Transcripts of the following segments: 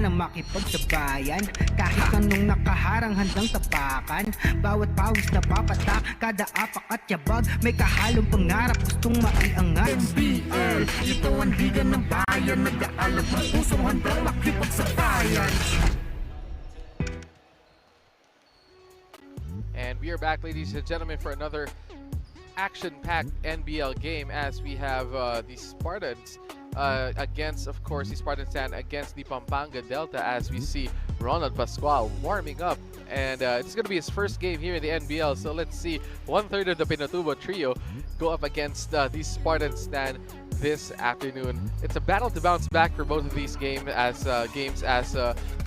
ng makipagsabayan. Kahit anong nakaharang handang tapakan. Bawat pawis na papatak, kada apak at yabag, may kahalong pangarap gustong maiangat. NBL, ito ang liga ng bayan, nag-aalab ng pusong handang makipagsabayan. And we are back, ladies and gentlemen, for another action-packed NBL game as we have the Spartans against, of course, the Spartans stand against the Pampanga Delta as we see Ronald Pascual warming up. And it's going to be his first game here in the NBL, so let's see 1/3 of the Pinatubo trio go up against the Spartans stand this afternoon. It's a battle to bounce back for both of these games as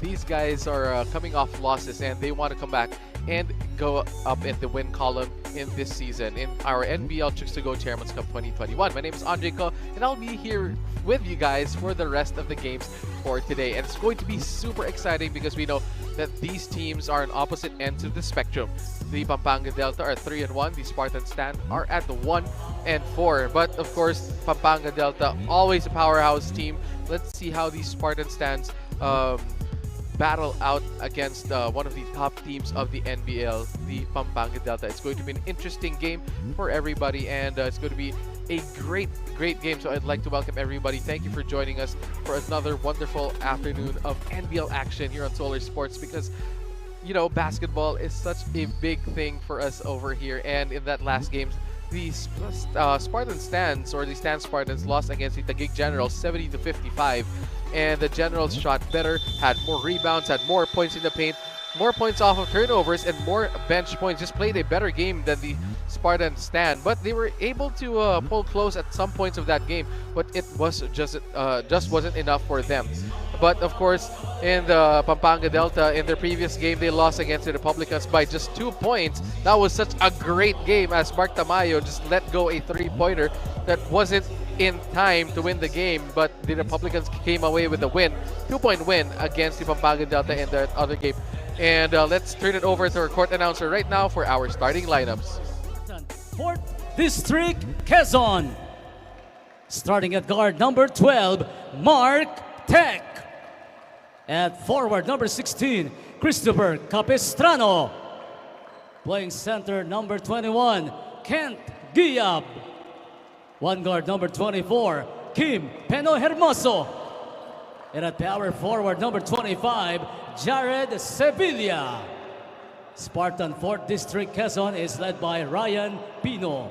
these guys are coming off losses and they want to come back and go up in the win column in this season in our NBL Chooks-to-Go Chairman's Cup 2021. My name is Andre Ko, and I'll be here with you guys for the rest of the games for today. And it's going to be super exciting because we know that these teams are on opposite ends of the spectrum. The Pampanga Delta are 3-1. The Spartans stand are at 1-4. But of course, Pampanga Delta always a powerhouse team. Let's see how these Spartan stands battle out against one of the top teams of the NBL, the Pampanga Delta. It's going to be an interesting game for everybody, and it's going to be a great game. So I'd like to welcome everybody. Thank you for joining us for another wonderful afternoon of NBL action here on Solar Sports, because you know, basketball is such a big thing for us over here. And in that last game, the Spartan stands, or the Stan Spartans, lost against the Taguig Generals 70-55. And the Generals shot better, had more rebounds, had more points in the paint, more points off of turnovers, and more bench points. Just played a better game than the Spartan stand, but they were able to pull close at some points of that game, but it was just wasn't enough for them. But of course, in the Pampanga Delta, in their previous game, they lost against the Republicans by just 2 points. That was such a great game as Mark Tamayo just let go a three-pointer that wasn't in time to win the game, but the Republicans came away with a win, 2-point win against the Pampanga Delta in that other game. And let's turn it over to our court announcer right now for our starting lineups. 4th District, Quezon. Starting at guard number 12, Mark Tech. At forward number 16, Christopher Capistrano. Playing center number 21, Kent Giab. One guard number 24, Kim Peno Hermoso. And at power forward number 25, Jared Sevilla. Spartan 4th District Quezon is led by Ryan Pino.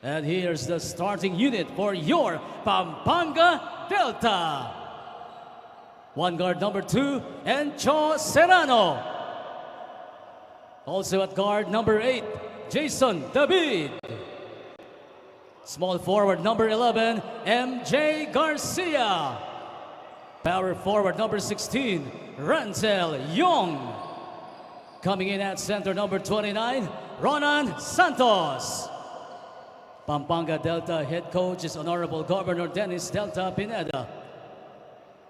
And here's the starting unit for your Pampanga Delta. One guard number 2, Encho Serrano. Also at guard number 8, Jason David. Small forward number 11, MJ Garcia. Power forward number 16, Rancel Young. Coming in at center number 29, Ronan Santos. Pampanga Delta head coach is Honorable Governor Dennis Delta Pineda.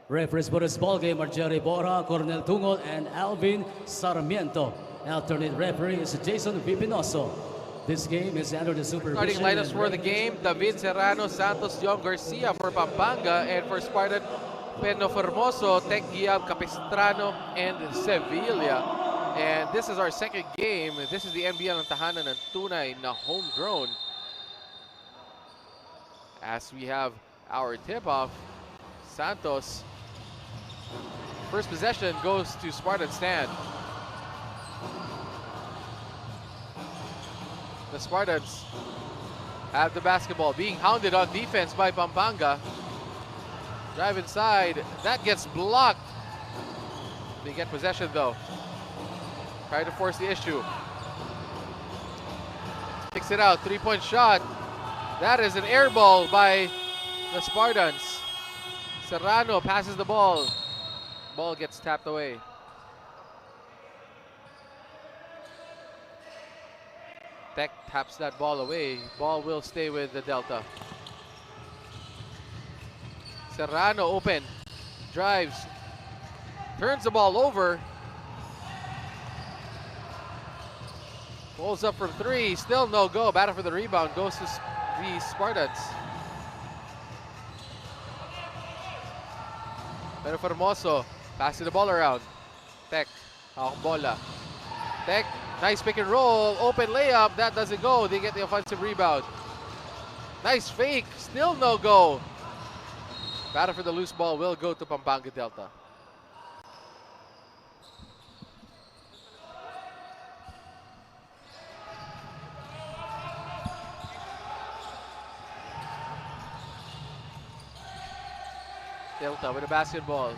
Referees for this ball game are Jerry Borja, Coronel Tungol, and Alvin Sarmiento. Alternate referee is Jason Vipinoso. This game is under the supervision. Starting lineups for the game: David Serrano, Santos, Young, Garcia for Pampanga, and for Spartan, Peno Formoso, Tech Giab, Capistrano, and Sevilla. And this is our second game. This is the NBL ng tahanan ng tunay na homegrown. As we have our tip-off, Santos. First possession goes to Spartan stand. The Spartans have the basketball, being hounded on defense by Pampanga. Drive inside, that gets blocked. They get possession though. Try to force the issue. Kicks it out, three-point shot. That is an air ball by the Spartans. Serrano passes the ball. Ball gets tapped away. Tech taps that ball away. Ball will stay with the Delta. Serrano open. Drives. Turns the ball over. Pulls up from three. Still no go. Battle for the rebound. Goes to the Spartans. Pero Formoso, passing the ball around. Tech, hawak bola. Tech, nice pick and roll, open layup, that doesn't go. They get the offensive rebound. Nice fake, still no go. Battle for the loose ball will go to Pampanga Delta. Delta with a basketball.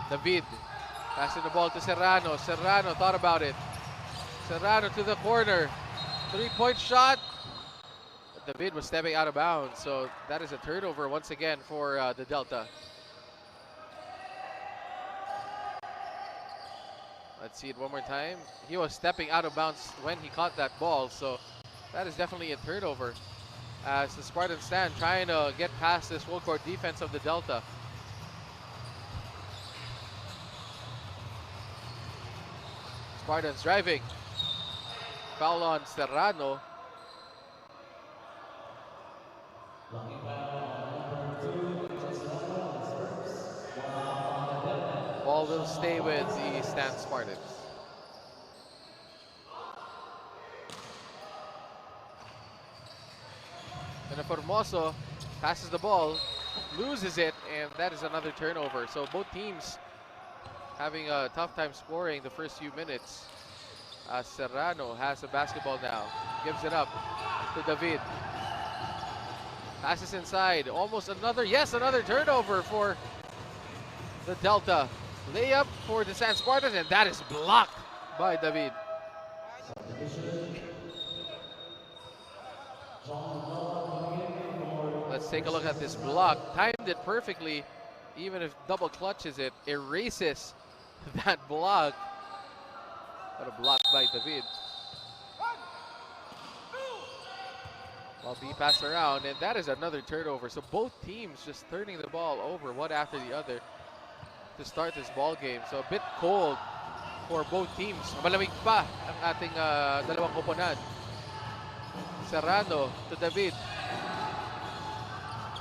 David passing the ball to Serrano. Serrano thought about it. Serrano to the corner. 3-point shot. David was stepping out of bounds, so that is a turnover once again for the Delta. Let's see it one more time. He was stepping out of bounds when he caught that ball, so that is definitely a turnover. As the Spartans stand trying to get past this full court defense of the Delta. Spartans driving. Foul on Serrano. Ball will stay with the Stan Spartans. And Formoso passes the ball, loses it, and that is another turnover. So both teams having a tough time scoring the first few minutes. Serrano has the basketball now, gives it up to David. Passes inside, almost another turnover for the Delta. Layup for the San Spartans, and that is blocked by David. Let's take a look at this block. Timed it perfectly. Even if double clutches it, erases that block. But a block by David. Well, B passed around, and that is another turnover. So both teams just turning the ball over one after the other to start this ball game. So a bit cold for both teams. Malamig pa ang ating dalawang koponan. Serrano to David.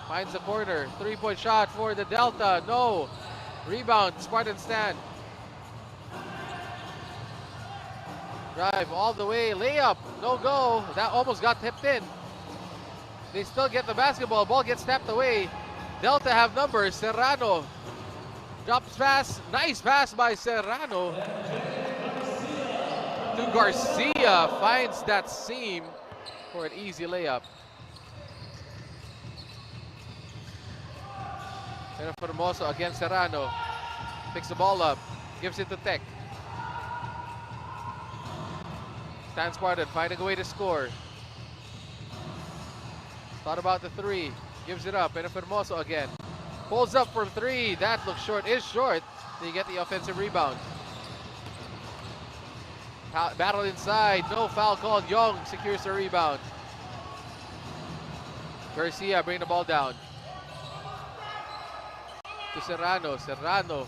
Finds the corner. 3-point shot for the Delta. No. Rebound. Spartan stand. Drive all the way. Layup. No go. That almost got tipped in. They still get the basketball. Ball gets tapped away. Delta have numbers. Serrano drops pass. Nice pass by Serrano. To Garcia. Finds that seam for an easy layup. And Formoso against Serrano. Picks the ball up. Gives it to Tech. Stan Spartan finding a way to score. Thought about the three. Gives it up. And Formoso again. Pulls up for three. That looks short. Is short. They get the offensive rebound. Battle inside. No foul called. Young secures the rebound. Garcia bring the ball down. To Serrano. Serrano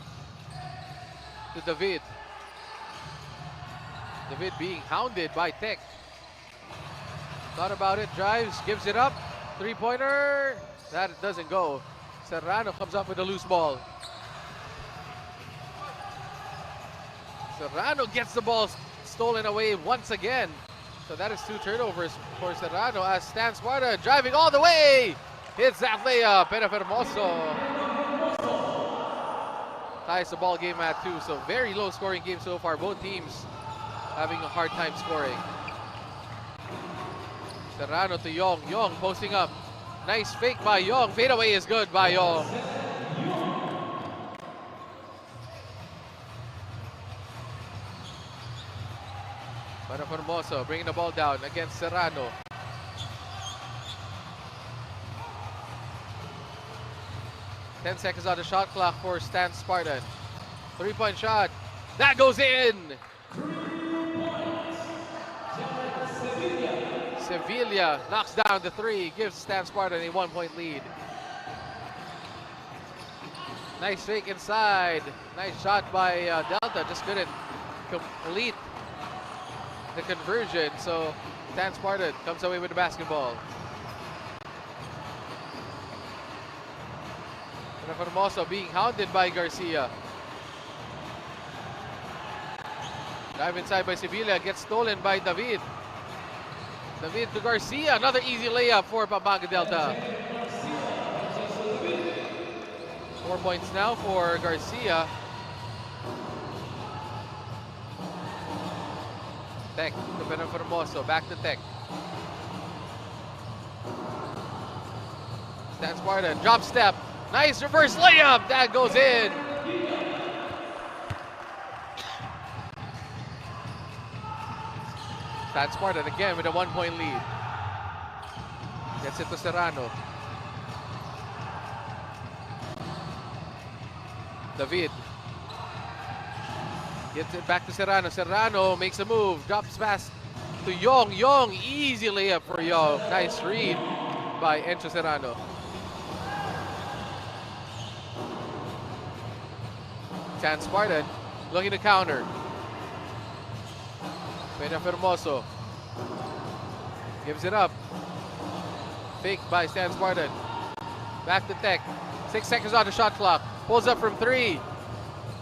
to David. David being hounded by Tech. Thought about it. Drives. Gives it up. Three-pointer. That doesn't go. Serrano comes up with a loose ball. Serrano gets the ball stolen away once again. So that is 2 turnovers for Serrano as Stan Sparta driving all the way. Hits that layup. And Hermoso ties the ball game at 2. So very low scoring game so far. Both teams having a hard time scoring. Serrano to Young. Young posting up. Nice fake by Young. Fadeaway is good by Young. Para Formoso bringing the ball down against Serrano. Ten seconds on the shot clock for Stan Spartan. 3-point shot. That goes in. Sevilla knocks down the 3, gives Stan Spartan a 1-point lead. Nice fake inside. Nice shot by Delta. Just couldn't complete the conversion. So Stan Spartan comes away with the basketball. Hermoso being hounded by Garcia. Drive inside by Sevilla, gets stolen by David. David to Garcia, another easy layup for Pampanga Delta. 4 points now for Garcia. Tech to Hermoso, back to Tech. Stan Spartan, drop step. Nice reverse layup, that goes in. Stan Spartan again with a 1-point lead. Gets it to Serrano. David. Gets it back to Serrano. Serrano makes a move, drops pass to Yong. Yong, easy layup for Yong. Nice read by Encho Serrano. Stan Spartan looking to counter. Hermoso gives it up. Fake by Stan Spartan. Back to Tech. 6 seconds on the shot clock. Pulls up from 3.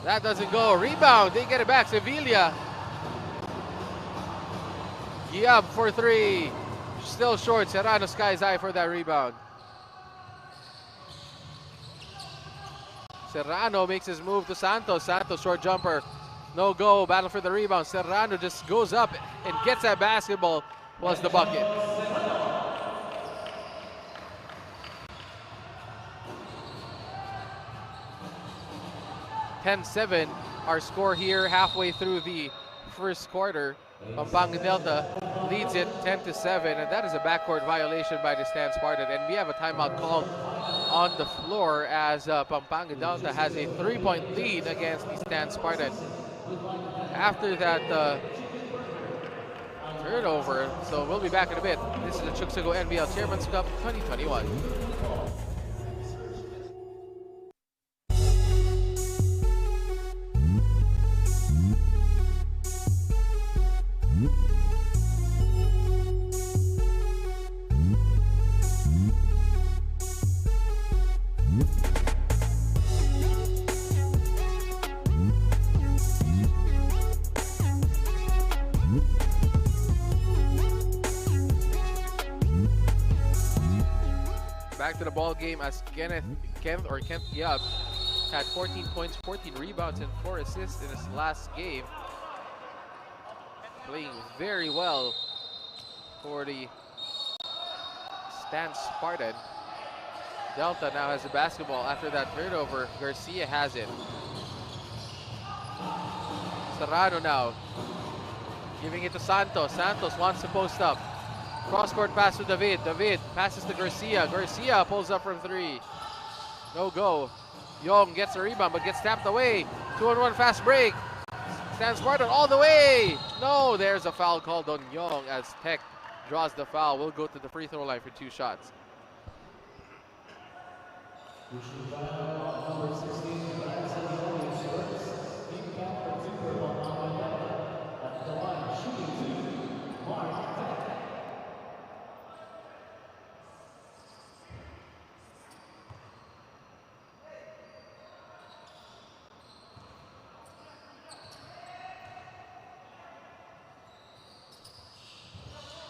That doesn't go. Rebound. They get it back. Sevilla. Giab for 3. Still short. Serrano skies high for that rebound. Serrano makes his move to Santos. Santos short jumper. No go. Battle for the rebound. Serrano just goes up and gets that basketball. Plus the bucket. (10-7) our score here halfway through the first quarter. Pampanga Delta leads it 10-7, and that is a backcourt violation by the Stan Spartan. And we have a timeout called on the floor as Pampanga Delta has a 3-point lead against the Stan Spartan. After that turnover, so we'll be back in a bit. This is the Chooks-to-Go NBL Chairman's Cup 2021. Back to the ball game as Kent Giab had 14 points, 14 rebounds, and 4 assists in his last game. Playing very well for the Stan Spartan. Delta now has the basketball after that turnover. Garcia has it. Serrano now giving it to Santos. Santos wants to post up. Cross-court pass to David. David passes to Garcia. Garcia pulls up from 3. No go. Yong gets a rebound but gets tapped away. 2-on-1 fast break. Stan Spartan all the way. No, there's a foul called on Yong as Tech draws the foul. We'll go to the free throw line for 2 shots.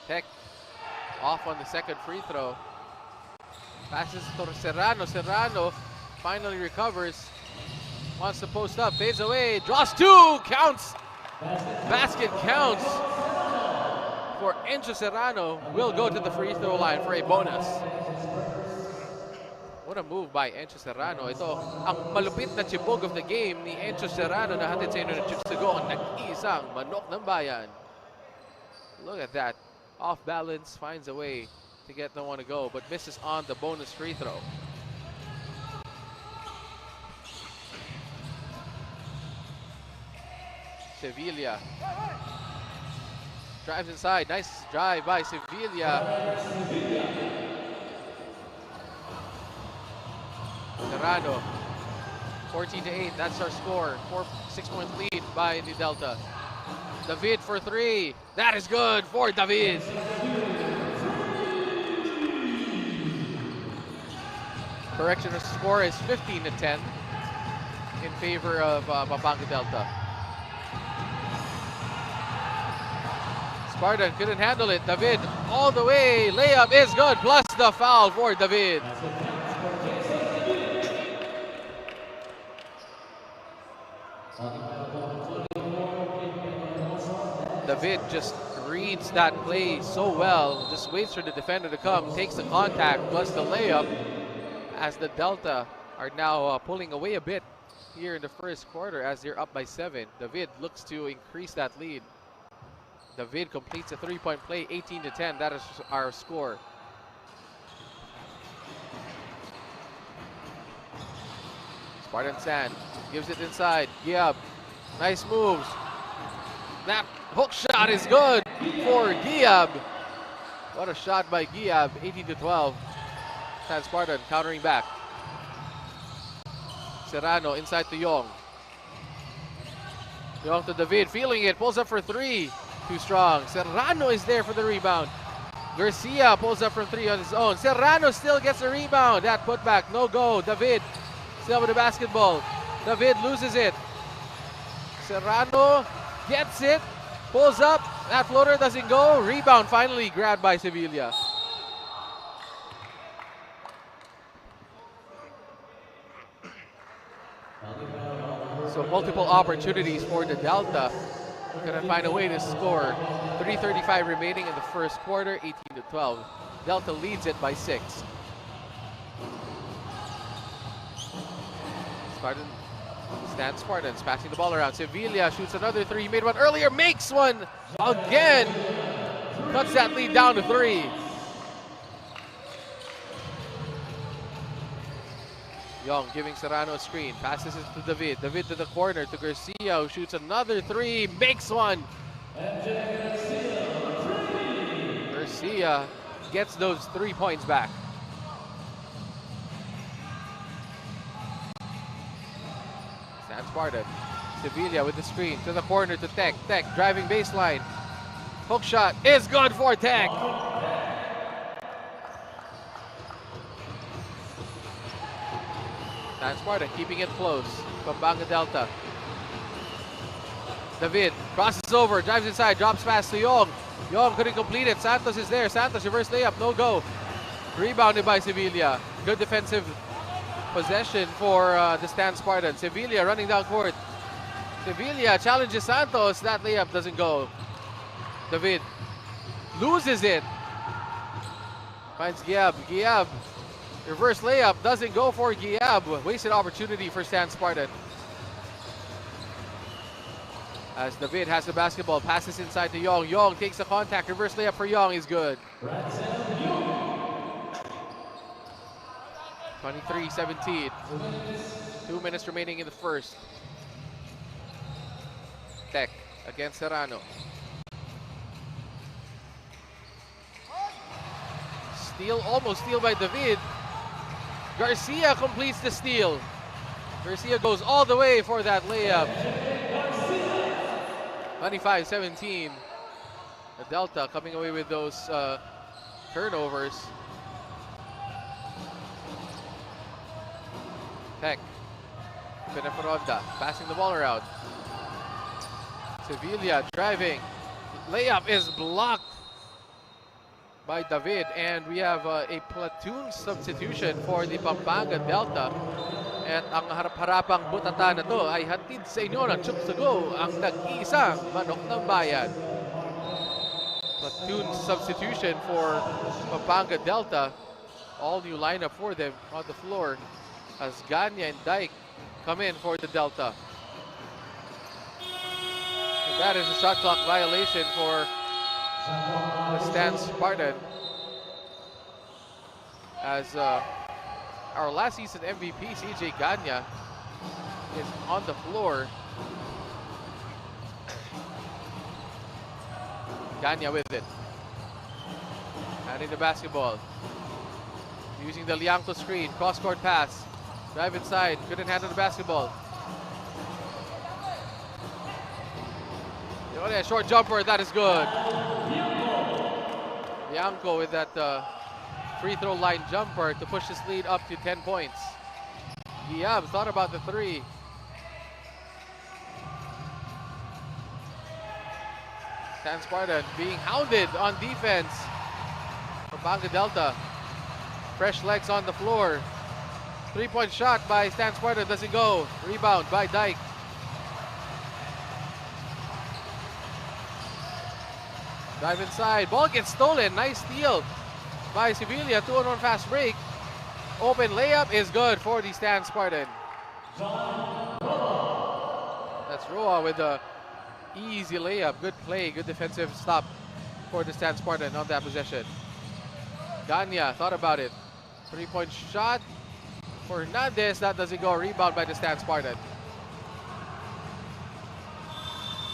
Tech off on the second free throw. Passes to Serrano. Serrano finally recovers. Wants to post up. Fades away. Draws 2. Counts. Basket counts for Encho Serrano. Will go to the free throw line for a bonus. What a move by Encho Serrano. Ito ang malupit na chibog of the game ni Encho Serrano na hatid sa inyo ng Chooks-to-Go ang nag-iisang manok ng bayan. Look at that. Off balance, finds a way to get the one to go, but misses on the bonus free throw. Sevilla drives inside. Nice drive by Sevilla. Serrano, 14-8. That's our score. 6-point lead by the Delta. David for 3. That is good for David. Correction, the score is 15-10 in favor of Pampanga Delta. Spartan couldn't handle it. David all the way. Layup is good. Plus the foul for David. David just reads that play so well. Just waits for the defender to come. Takes the contact plus the layup. As the Delta are now pulling away a bit here in the first quarter as they're up by 7. David looks to increase that lead. David completes a 3-point play, 18-10. That is our score. Spartan San gives it inside. Giab, nice moves. That hook shot is good for Giab. What a shot by Giab, 18-12. San Spartan countering back. Serrano inside to Yong. Yong to David, feeling it, pulls up for 3. Too strong. Serrano is there for the rebound. Garcia pulls up from 3 on his own. Serrano still gets a rebound. That putback, no go. David still with the basketball. David loses it. Serrano gets it, pulls up. That floater doesn't go. Rebound finally grabbed by Sevilla. So multiple opportunities for the Delta. Gonna find a way to score. 3:35 remaining in the first quarter, 18-12. Delta leads it by 6. Spartans passing the ball around. Sevilla shoots another 3. He made one earlier, makes one again. Cuts that lead down to 3. Young giving Serrano a screen, passes it to David. David to the corner to Garcia, who shoots another 3, makes one. Garcia gets those 3 points back. San Spartan. Sevilla with the screen to the corner to Tech. Tech driving baseline. Hook shot is good for Tech. San Spartan keeping it close. Pampanga Delta. David crosses over, drives inside, drops pass to Yong. Yong couldn't complete it. Santos is there. Santos reverse layup, no go. Rebounded by Sevilla. Good defensive possession for the San Spartan. Sevilla running down court. Sevilla challenges Santos. That layup doesn't go. David loses it. Finds Giab. Giab. Reverse layup doesn't go for Giab. Wasted opportunity for San Spartan. As David has the basketball, passes inside to Yong. Yong takes the contact. Reverse layup for Yong is good. 23-17. 2 minutes remaining in the first. Tech against Serrano. Steal, almost steal by David. Garcia completes the steal. Garcia goes all the way for that layup. 25-17. The Delta coming away with those turnovers. Tech. Beneferonda passing the ball around. Sevilla driving. Layup is blocked by David, and we have a platoon substitution for the Pampanga Delta. At ang harap-harapang butata na to ay hatid sa inyo ng Chooks-to-Go, ang nag-iisang manok ng bayan. Platoon substitution for Pampanga Delta. All new lineup for them on the floor as Ganya and Dyke come in for the Delta. And that is a shot clock violation for the San Spartan, as our last season MVP, CJ Ganya, is on the floor. Ganya with it. Handing the basketball. Using the Liangto screen. Cross-court pass. Drive inside. Couldn't handle the basketball. A short jumper. That is good. Liangto with that free throw line jumper to push his lead up to 10 points. Giab thought about the three. Stan Spartan being hounded on defense. Pampanga Delta. Fresh legs on the floor. 3-point shot by Stan Spartan doesn't go. Rebound by Dyke. Drive inside. Ball gets stolen. Nice steal by Sevilla. 2-on-1 fast break. Open layup is good for the Stan Spartan. That's Roa with a easy layup. Good play. Good defensive stop for the Stan Spartan on that possession. Ganya thought about it. 3-point shot for Hernandez. That doesn't go. Rebound by the Stan Spartan.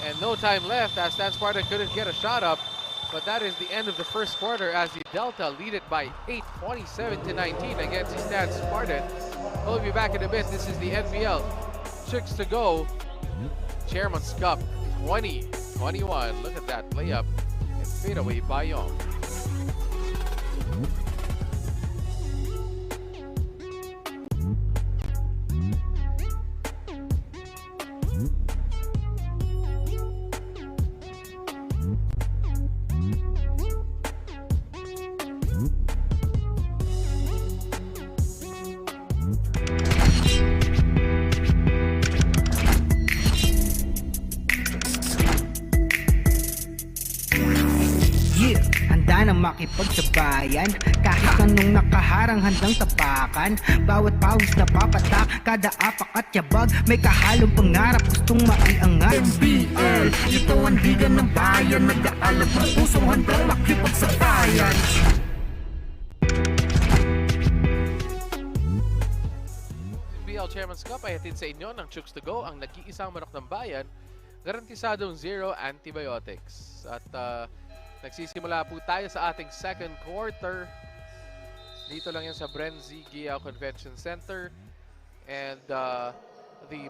And no time left as Stan Spartan couldn't get a shot up. But that is the end of the first quarter as the Delta lead it by 8, 27-19 against the Stan Spartan. We'll be back in a bit. This is the NBL Chooks-to-Go Chairman's Cup 2021. Look at that layup and fade away by Young. Makipagsabayan kahit anong nakaharang handang tapakan. Bawat pawis na papatak, kada apak at yabag may kahalong pangarap gustong maiangat. NBL, ito ang liga ng bayan, nag-aalab ng pusong handang makipagsabayan. NBL Chairman's Cup ay hatid sa inyo ng Chooks-to-Go, ang nag-iisang manok ng bayan, garantisadong zero antibiotics. At nagsisimula po tayo sa ating second quarter. Dito lang yan sa Brenzy Giao Convention Center. And the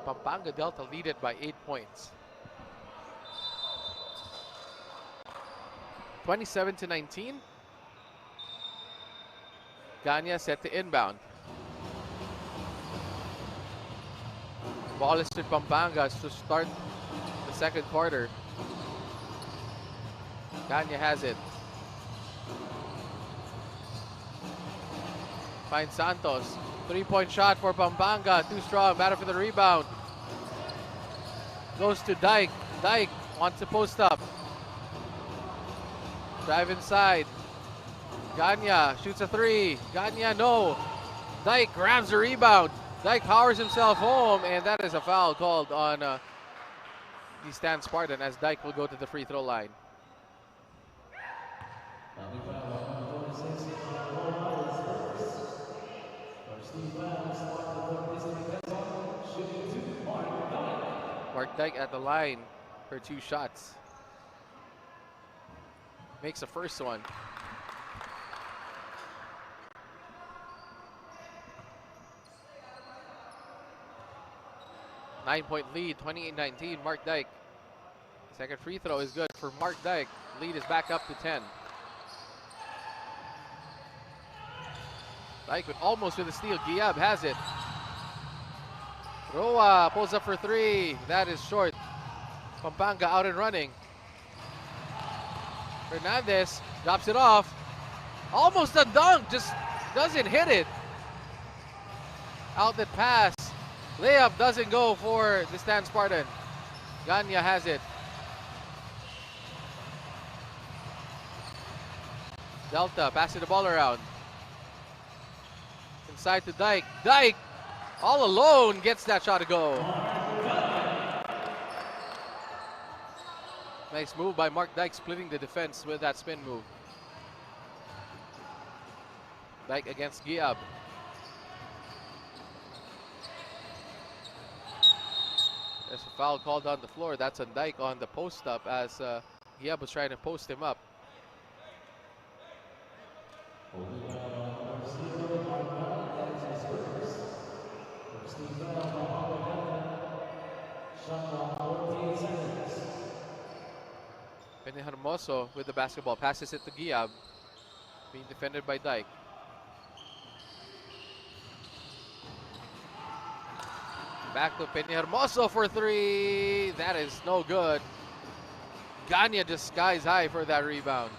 Pampanga Delta lead it by 8 points. 27-19. Ganya set to inbound. Ball is to Pampanga to start the second quarter. Ganya has it. Finds Santos. 3-point shot for Pampanga. Too strong. Battle for the rebound. Goes to Dyke. Dyke wants to post up. Drive inside. Ganya shoots a three. Ganya, no. Dyke grabs the rebound. Dyke powers himself home, and that is a foul called on the Stan Spartan as Dyke will go to the free throw line. Mark Dyke at the line for 2 shots. Makes the first one. Nine-point lead, 28-19, Mark Dyke. Second free throw is good for Mark Dyke. Lead is back up to 10. Dyke almost with a steal. Giab has it. Roa pulls up for 3. That is short. Pampanga out and running. Hernandez drops it off. Almost a dunk, just doesn't hit it. Outlet pass. Layup doesn't go for the Stan Spartan. Ganya has it. Delta passing the ball around. Inside to Dyke. Dyke all alone gets that shot to go. Nice move by Mark Dyke, splitting the defense with that spin move. Dyke against Giab. There's a foul called on the floor. That's on Dyke on the post up as Giab was trying to post him up. Benny Hermoso with the basketball, passes it to Giab, being defended by Dyke. Back to Peñahermoso for three. That is no good. Ganya just skies high for that rebound.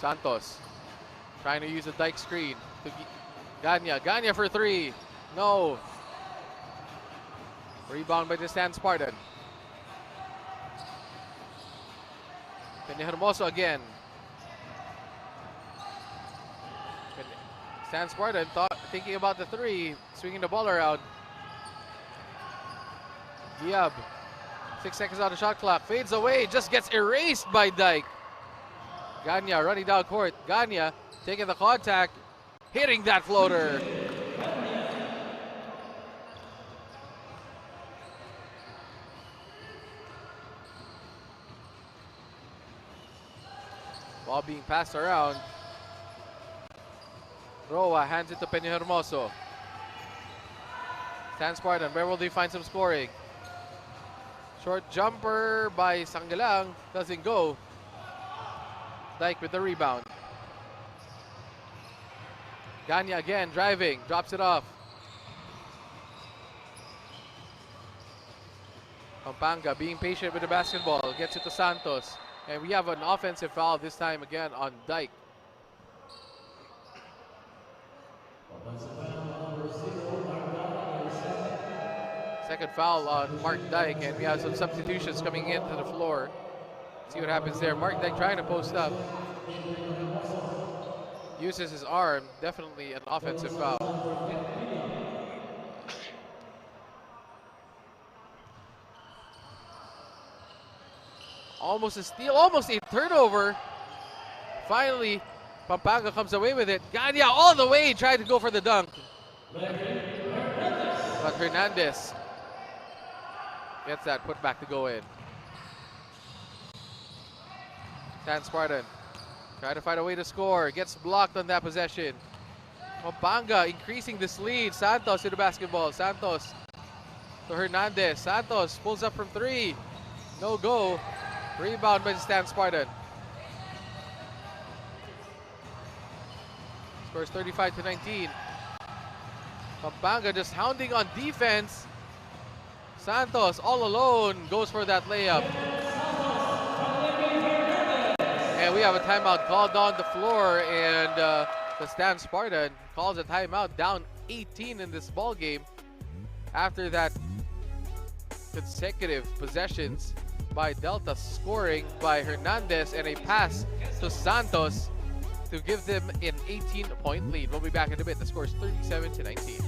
Santos trying to use a Dyke screen. Ganya. Ganya for three. No. Rebound by the Stan Spartan. Peñahermoso again. Stan Spartan thinking about the three, swinging the ball around. Giab, 6 seconds on the shot clock, fades away, just gets erased by Dyke. Ganya running down court. Ganya taking the contact, hitting that floater. Ball being passed around. Roa hands it to Peñahermoso. Stan Spartan, where will they find some scoring? Short jumper by Sangalang, doesn't go. Dyke with the rebound. Ganya again, driving, drops it off. Pampanga being patient with the basketball, gets it to Santos. And we have an offensive foul this time again on Dyke. Second foul on Mark Dyke, and we have some substitutions coming into the floor. See what happens there. Mark Dyke trying to post up. Uses his arm, definitely an offensive foul. Almost a steal, almost a turnover. Finally, Pampanga comes away with it. Ganya all the way, tried to go for the dunk. But Hernandez gets that put back to go in. Stan Spartan trying to find a way to score. Gets blocked on that possession. Pampanga increasing this lead. Santos to the basketball. Santos to Hernandez. Santos pulls up from three. No go. Rebound by Stan Spartan. Scores 35-19. Pampanga just hounding on defense. Santos all alone goes for that layup. And we have a timeout called on the floor, and the Stan Spartan calls a timeout, down 18 in this ball game after that consecutive possessions by Delta, scoring by Hernandez and a pass to Santos to give them an 18-point lead. We'll be back in a bit. The score is 37-19.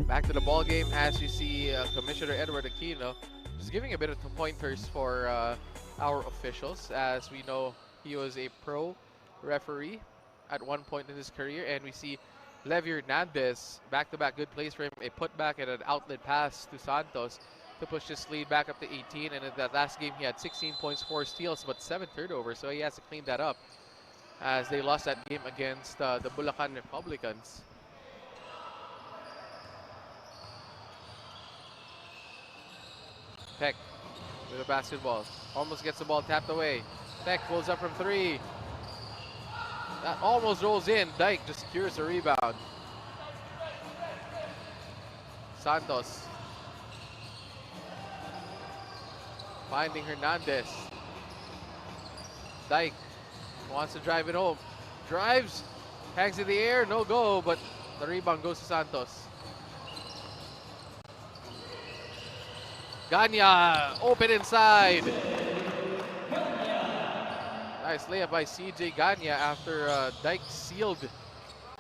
Back to the ball game, as you see Commissioner Edward Aquino just giving a bit of pointers for our officials. As we know, he was a pro referee at one point in his career, and we see Levi Hernandez, back-to-back good plays for him, a putback and an outlet pass to Santos to push his lead back up to 18. And in that last game, he had 16 points, 4 steals, but 7 turnovers, so he has to clean that up as they lost that game against the Bulacan Republicans. Peck with the basketball, almost gets the ball tapped away. Peck pulls up from three. That almost rolls in. Dyke just secures the rebound. Santos finding Hernandez. Dyke wants to drive it home. Drives, hangs in the air, no go, but the rebound goes to Santos. Ganya, open inside. Nice layup by CJ Ganya after Dyke sealed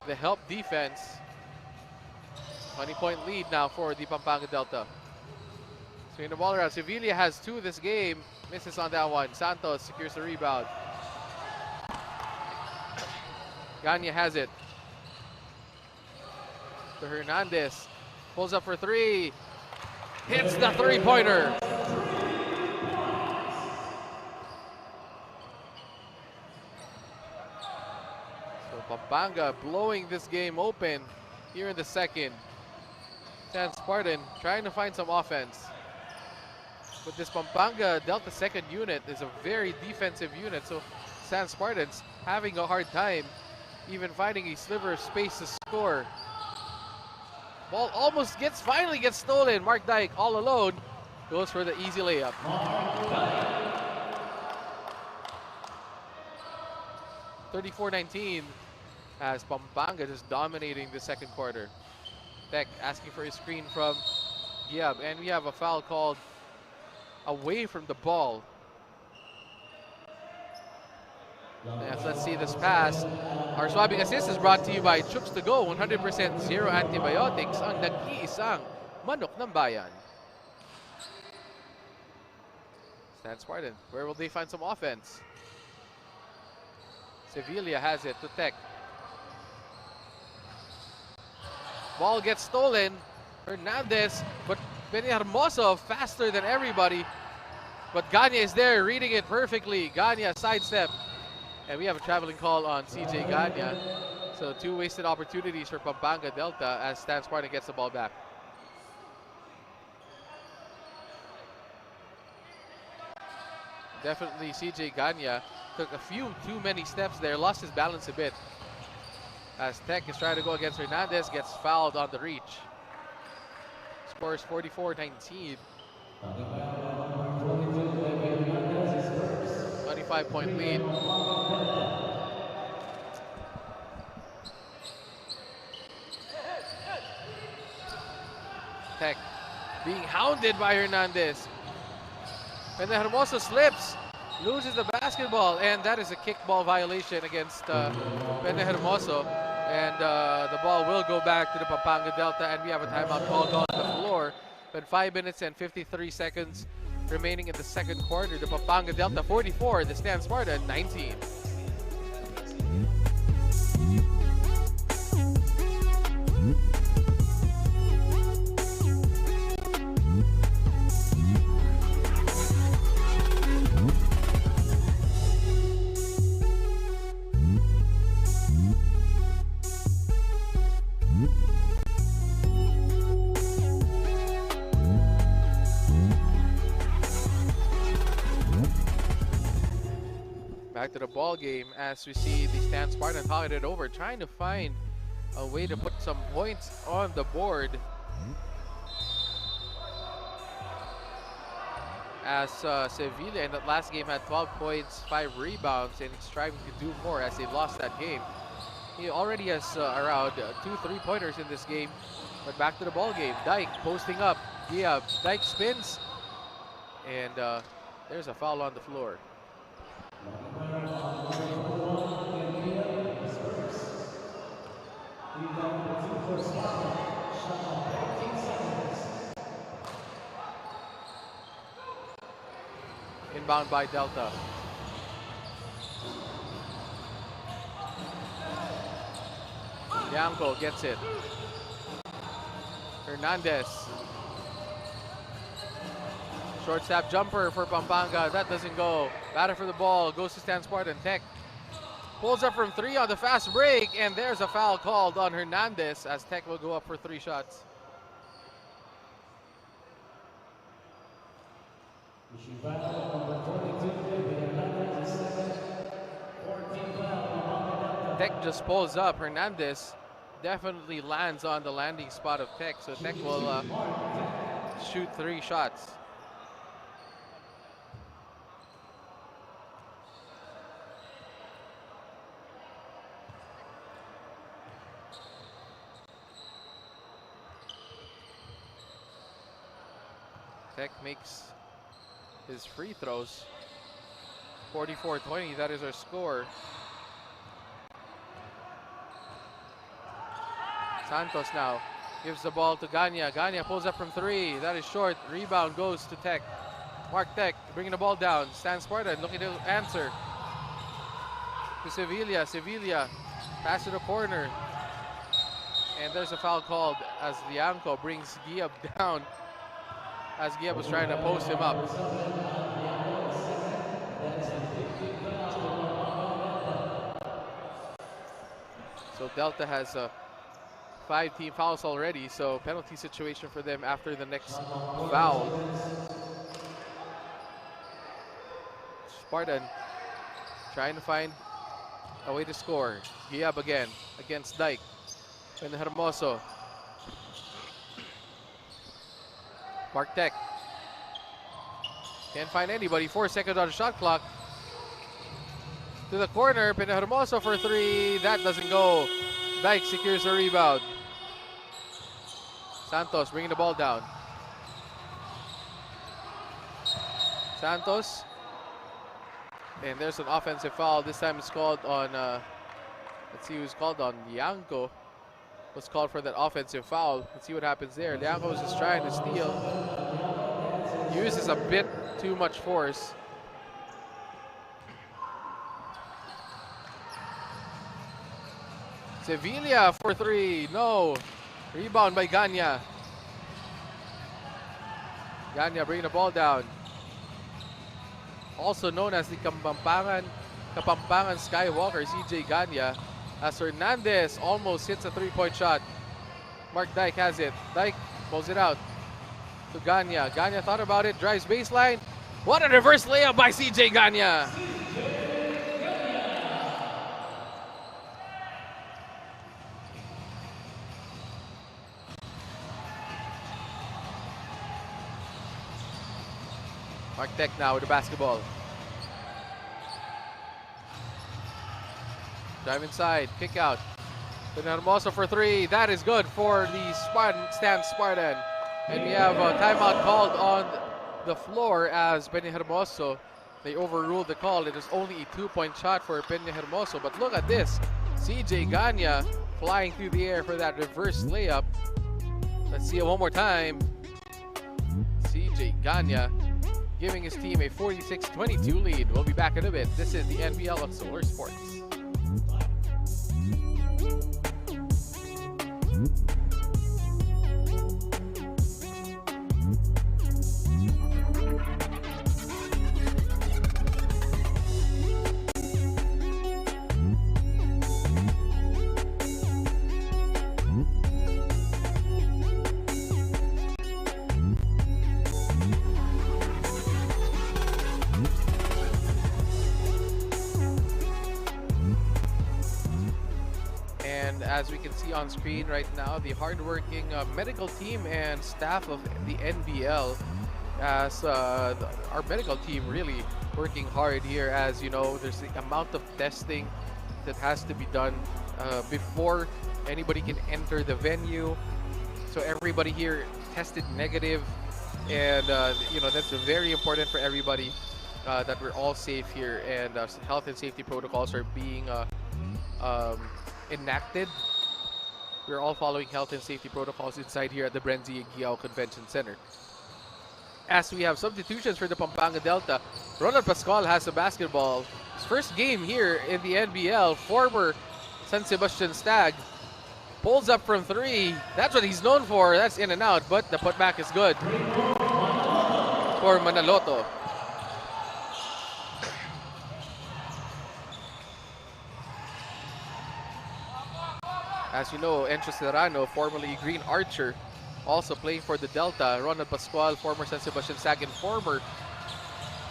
the help defense. 20-point lead now for the Pampanga Delta. Swinging the ball around. Sevilla has 2 this game. Misses on that one. Santos secures the rebound. Gagne has it. To Hernandez. Pulls up for 3. Hits the 3-pointer. So Pampanga blowing this game open here in the second. San Spartan trying to find some offense. But this Pampanga Delta second unit is a very defensive unit. So San Spartans having a hard time even finding a sliver of space to score. Ball almost finally gets stolen. Mark Dyke all alone goes for the easy layup. 34-19 as Pampanga just dominating the second quarter. Tech asking for a screen from Giab, and we have a foul called away from the ball. Yes, let's see this pass. Our swabbing assist is brought to you by Chooks-to-Go. 100% zero antibiotics ang nag-iisang manok ng bayan. San Spartan, where will they find some offense? Sevilla has it to Tech. Ball gets stolen. Hernandez, but Hermoso faster than everybody. But Gagne is there, reading it perfectly. Gagne sidestep. And we have a traveling call on CJ Gagne. So 2 wasted opportunities for Pampanga Delta as San Spartan gets the ball back. Definitely CJ Gagne took a few too many steps there, lost his balance a bit. As Tech is trying to go against Hernandez, gets fouled on the reach. Scores 44-19. 25-point lead. Tech being hounded by Hernandez. And then Hermoso slips, loses the basketball, and that is a kickball violation against Pene Hermoso. And the ball will go back to the Pampanga Delta, and we have a timeout called on the floor. But 5 minutes and 53 seconds remaining in the second quarter. The Pampanga Delta 44, the San Spartan 19. Back to the ball game as we see the San Spartan pocket it over, trying to find a way to put some points on the board. As Sevilla in that last game had 12 points, 5 rebounds, and is striving to do more as they lost that game. He already has around 2 3-pointers in this game. But back to the ball game. Dyke posting up. Yeah, Dyke spins, and there's a foul on the floor. Inbound by Delta. Yanko gets it. Hernandez. Short step jumper for Pampanga. That doesn't go. Batter for the ball. Goes to San Spartan. Tech pulls up from 3 on the fast break. And there's a foul called on Hernandez as Tech will go up for 3 shots. Tech just pulls up. Hernandez definitely lands on the landing spot of Tech. So Tech will shoot 3 shots. Tech makes his free throws. 44-20, that is our score. Santos now Gives the ball to Ganya. Ganya pulls up from 3. That is short. Rebound goes to Tech. Mark Tech bringing the ball down. Stan Spartan looking to answer. To Sevilla. Sevilla pass to the corner. And there's a foul called as Lianco brings Giab down. As Giab was trying to post him up. So Delta has 5 team fouls already, so penalty situation for them after the next foul. Spartan trying to find a way to score. Giab again against Dyke. And Hermoso. Mark Tech. Can't find anybody. 4 seconds on the shot clock. To the corner. Hermoso for 3. That doesn't go. Dyke secures a rebound. Santos bringing the ball down. Santos. And there's an offensive foul. This time it's called on, let's see who's called on. Lianco was called for that offensive foul. Let's see what happens there. Lianco was just trying to steal. Uses a bit too much force. Sevilla for 3. No. Rebound by Ganya. Ganya bringing the ball down. Also known as the Kapampangan Skywalker, CJ Ganya. As Hernandez almost hits a 3-point shot. Mark Dyke has it. Dyke pulls it out to Ganya. Ganya thought about it, drives baseline. What a reverse layup by CJ Ganya. Mark Tech now with the basketball. Drive inside, kick out. Hermoso for 3. That is good for the Stan Spartan. And we have a timeout called on the floor as Hermoso. They overruled the call. It is only a 2-point shot for Hermoso. But look at this. CJ Ganya flying through the air for that reverse layup. Let's see it one more time. CJ Ganya giving his team a 46-22 lead. We'll be back in a bit. This is the NBL of Solar Sports. As we can see on screen right now, the hardworking medical team and staff of the NBL, as our medical team really working hard here. As you know, there's the amount of testing that has to be done before anybody can enter the venue. So everybody here tested negative, and you know, that's very important for everybody that we're all safe here, and health and safety protocols are being enacted. We're all following health and safety protocols inside here at the Brenzi Giao Convention Center. As we have substitutions for the Pampanga Delta, Ronald Pascual has the basketball. His first game here in the NBL, former San Sebastian Stag. Pulls up from 3. That's what he's known for. That's in and out, but the putback is good for Manaloto. As you know, Encho Serrano, formerly Green Archer, also playing for the Delta. Ronald Pascual, former San Sebastian Stag and former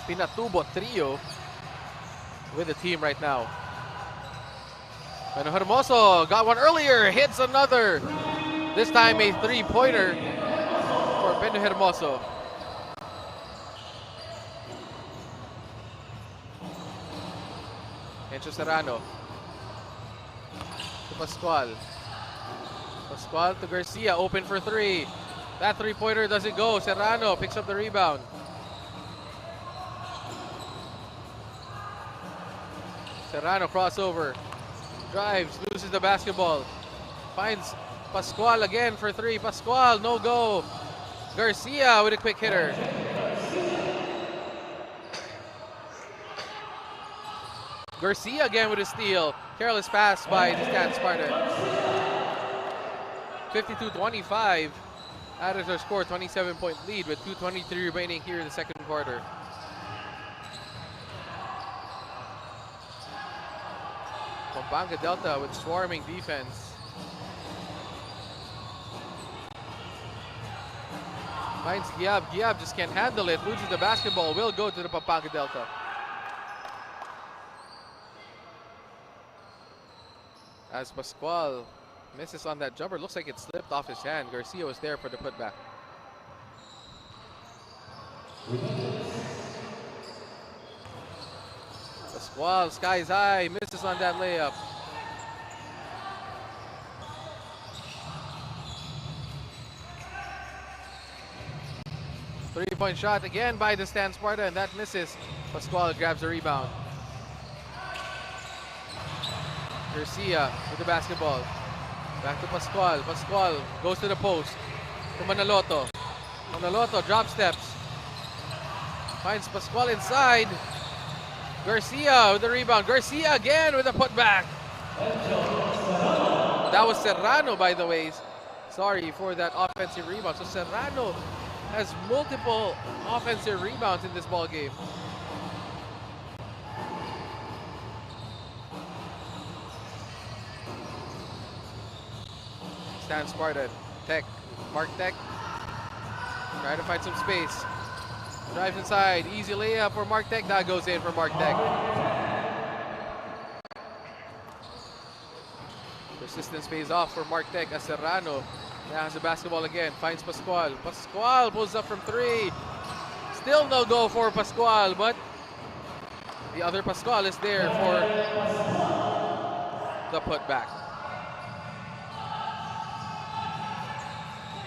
Pinatubo trio with the team right now. And Hermoso got one earlier, hits another. This time a 3-pointer for Hermoso. Encho Serrano to Pascual. Pascual to Garcia, open for 3. That 3-pointer doesn't go. Serrano picks up the rebound. Serrano crossover. Drives, loses the basketball. Finds Pascual again for three. Pascual, no go. Garcia with a quick hitter. Garcia again with a steal. Careless pass by the Stan Spartan. 52-25. Added their score, 27-point lead with 2:23 remaining here in the second quarter. Pampanga Delta with swarming defense. Finds Giab. Giab just can't handle it. Loses the basketball. Will go to the Pampanga Delta. As Pascual misses on that jumper. Looks like it slipped off his hand. Garcia was there for the putback. Pascual, skies high. Misses on that layup. Three-point shot again by the Stan Sparta, and that misses. Pascual grabs the rebound. Garcia with the basketball. Back to Pascual. Pascual goes to the post. To Manaloto. Manaloto drop steps. Finds Pascual inside. Garcia with the rebound. Garcia again with a putback. That was Serrano, by the way. Sorry for that offensive rebound. So Serrano has multiple offensive rebounds in this ball game. Stan Spartan. Tech. Mark Tech. Trying to find some space. Drives inside. Easy layup for Mark Tech. That goes in for Mark Tech. Persistence pays off for Mark Tech as Serrano now has the basketball again. Finds Pascual. Pascual pulls up from three. Still no go for Pascual, but the other Pascual is there for the putback.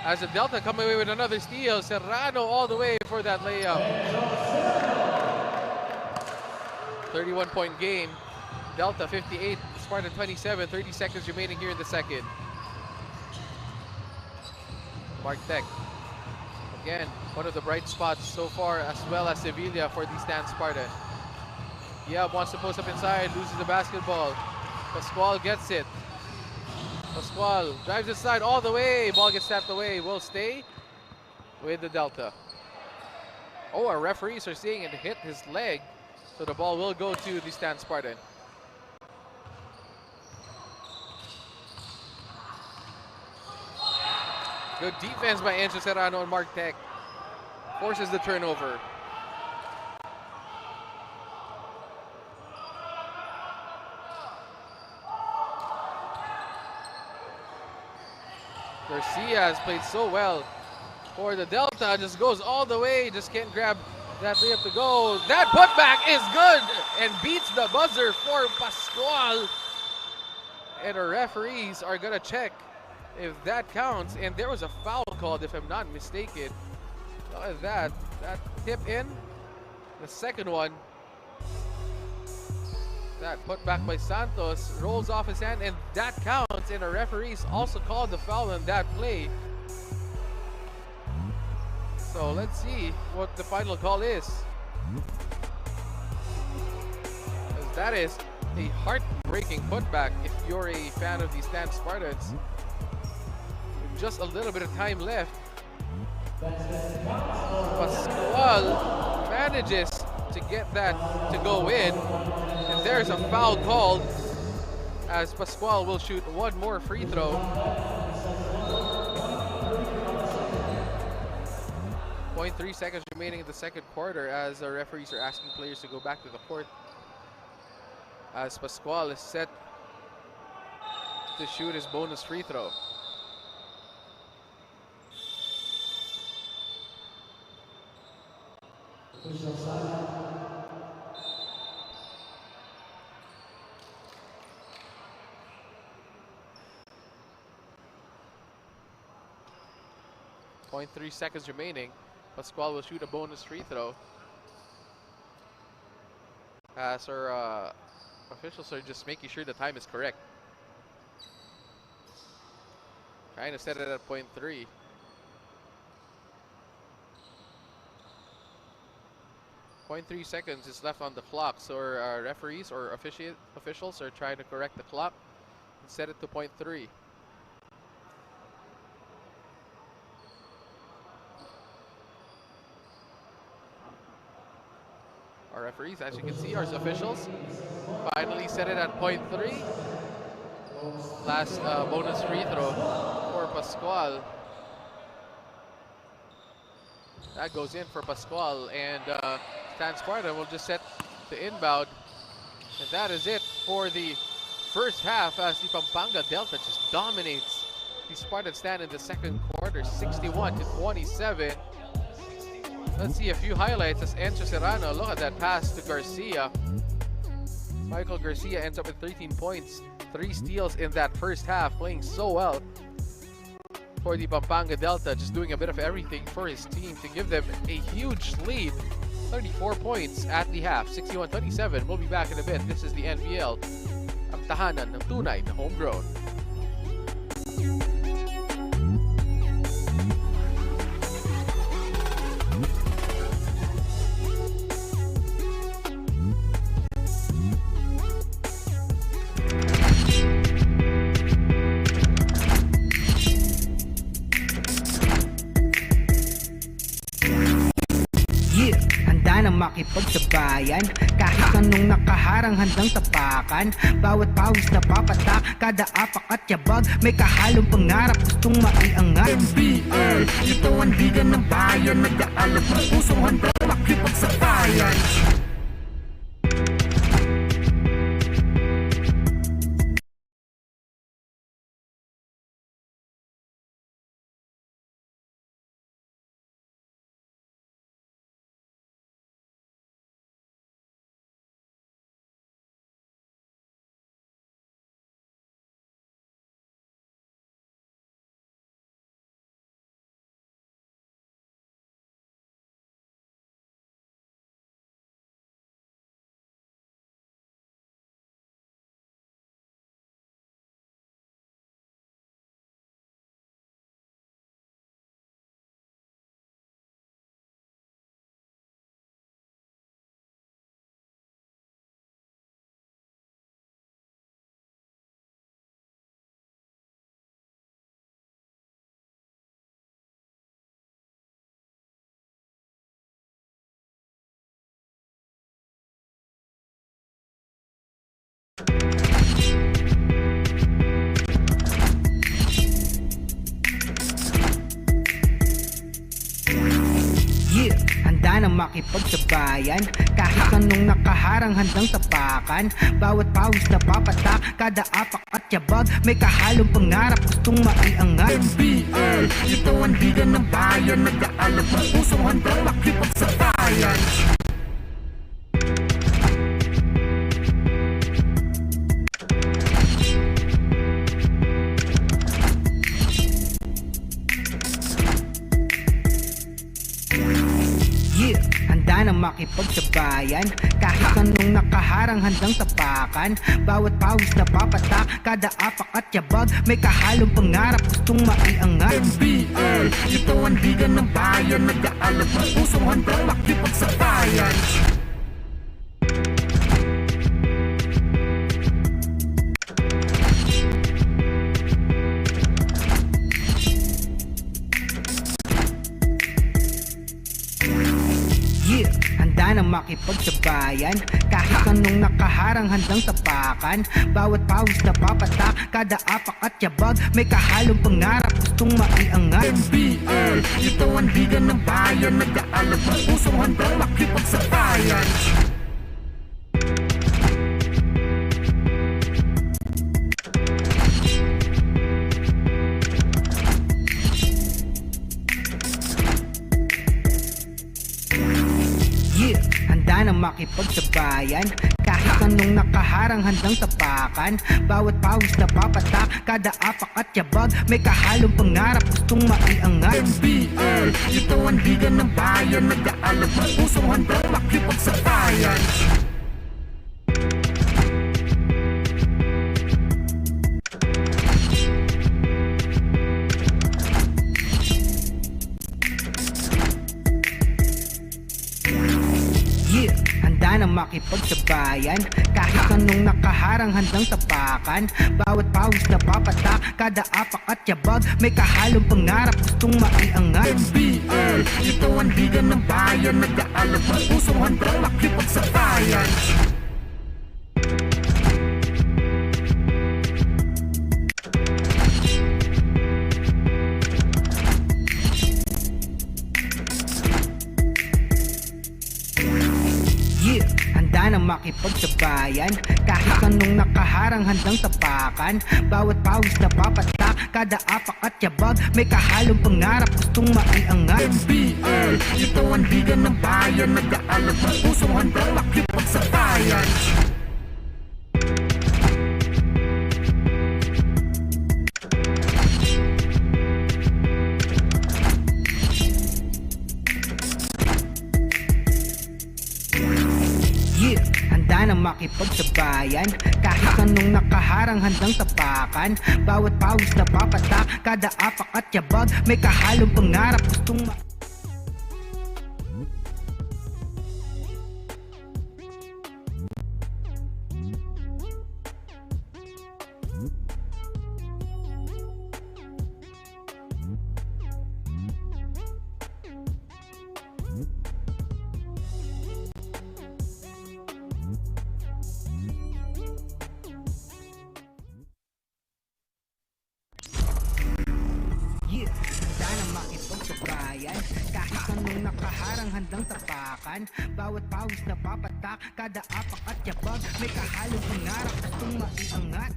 As the Delta come away with another steal, Serrano all the way for that layup. 31-point game. Delta 58, Spartan 27, 30 seconds remaining here in the second. Mark Tech. Again, one of the bright spots so far, as well as Sevilla for the Stan Spartan. Yeah, wants to post up inside, loses the basketball. Pascual gets it. Pascual drives inside all the way. Ball gets tapped away. Will stay with the Delta. Oh, our referees are seeing it hit his leg. So the ball will go to the Stan Spartan. Good defense by Enzo Serrano and Mark Tech. Forces the turnover. Garcia has played so well for the Delta. Just goes all the way. Just can't grab that layup to go. That putback is good and beats the buzzer for Pascual. And our referees are going to check if that counts. And there was a foul called, if I'm not mistaken. Look at that. That tip in. The second one. That put back by Santos rolls off his hand, and that counts. And the referees also called the foul on that play. So let's see what the final call is. As that is a heartbreaking putback if you're a fan of the Stan Spartans. With just a little bit of time left, Pascual manages to get that to go in. And there's a foul called as Pascual will shoot one more free throw. 0.3 seconds remaining in the second quarter as the referees are asking players to go back to the court. As Pascual is set to shoot his bonus free throw. .3 seconds remaining. Pascual will shoot a bonus free throw. As our officials are just making sure the time is correct. Trying to set it at point 3. Point 3 seconds is left on the clock, so our referees or officials are trying to correct the clock and set it to point 3. Our referees, as you can see, our officials finally set it at point 3. Last bonus free throw for Pascual. That goes in for Pascual, and Stan Spartan will just set the inbound. And that is it for the first half, as the Pampanga Delta just dominates the Spartan Stan in the second quarter, 61-27. Let's see a few highlights as Enzo Serrano, look at that pass to Garcia. Michael Garcia ends up with 13 points, 3 steals in that first half, playing so well for the Pampanga Delta, just doing a bit of everything for his team to give them a huge lead. 34 points at the half, 61-27. We'll be back in a bit. This is the NBL, ang tahanan ng tunay na homegrown. Makipagsabayan, kahit anong nakaharang handang tapakan. Bawat pawis na papatak, kada apak at yabag, may kahalong pangarap gustong maiangat. NBL, ito ang liga ng bayan, nag-aalab ng pusong handang makipagsabayan. Handa na makipagsabayan, kahit anong nakaharang handang tapakan. Bawat pawis na papatak, kada apak at yabag, may kahalong pangarap gustong maiangat. NBL, ito ang liga ng bayan, nag-aalab ng pusong handang makipagsabayan. Na makipagsabayan, kahit anong nakaharang handang tapakan. Bawat pawis na papatak, kada apak at yabag, may kahalong pangarap gustong maiangat. NBL, ito ang liga ng bayan, nag-aalab ng pusong handang makipagsabayan. Na makipagsabayan, kahit anong nakaharang handang tapakan. Bawat pawis na papatak, kada apak at yabag, may kahalong pangarap gustong maiangat. NBL, ito ang liga ng bayan, nag-aalab ng pusong handang makipagsabayan. Na makipagsabayan, kahit anong nakaharang handang tapakan. Bawat pawis na papatak, kada apak at yabag, may kahalong pangarap gustong maiangat. NBL, ito ang liga ng bayan, nag-aalab ng pusong handang makipagsabayan. makipagsabayan. Kahit anong nakaharang handang tapakan. Bawat pawis na papatak, kada apak at yabag, may kahalong pangarap gustong maiangat. NBL, ito ang liga ng bayan, nag-aalab ang pusong handang makipagsabayan. Handa na makipagsabayan. Kahit anong nakaharang handang tapakan. Bawat pawis na papatak, kada apak at yabag, may kahalong pangarap gustong maiangat. NBL, ito ang liga ng bayan, nag-aalab ang pusong handang makipagsabayan. Handa na makipagsabayan. Kahit anong nakaharang handang tapakan. Bawat pawis na papatak, kada apak at yabag, may kahalong pangarap gustong handa na makipagsabayan. Kahit anong nakaharang handang tapakan. Bawat pawis na papatak, kada apak at yabag, may kahalong pangarap gustong maiangat.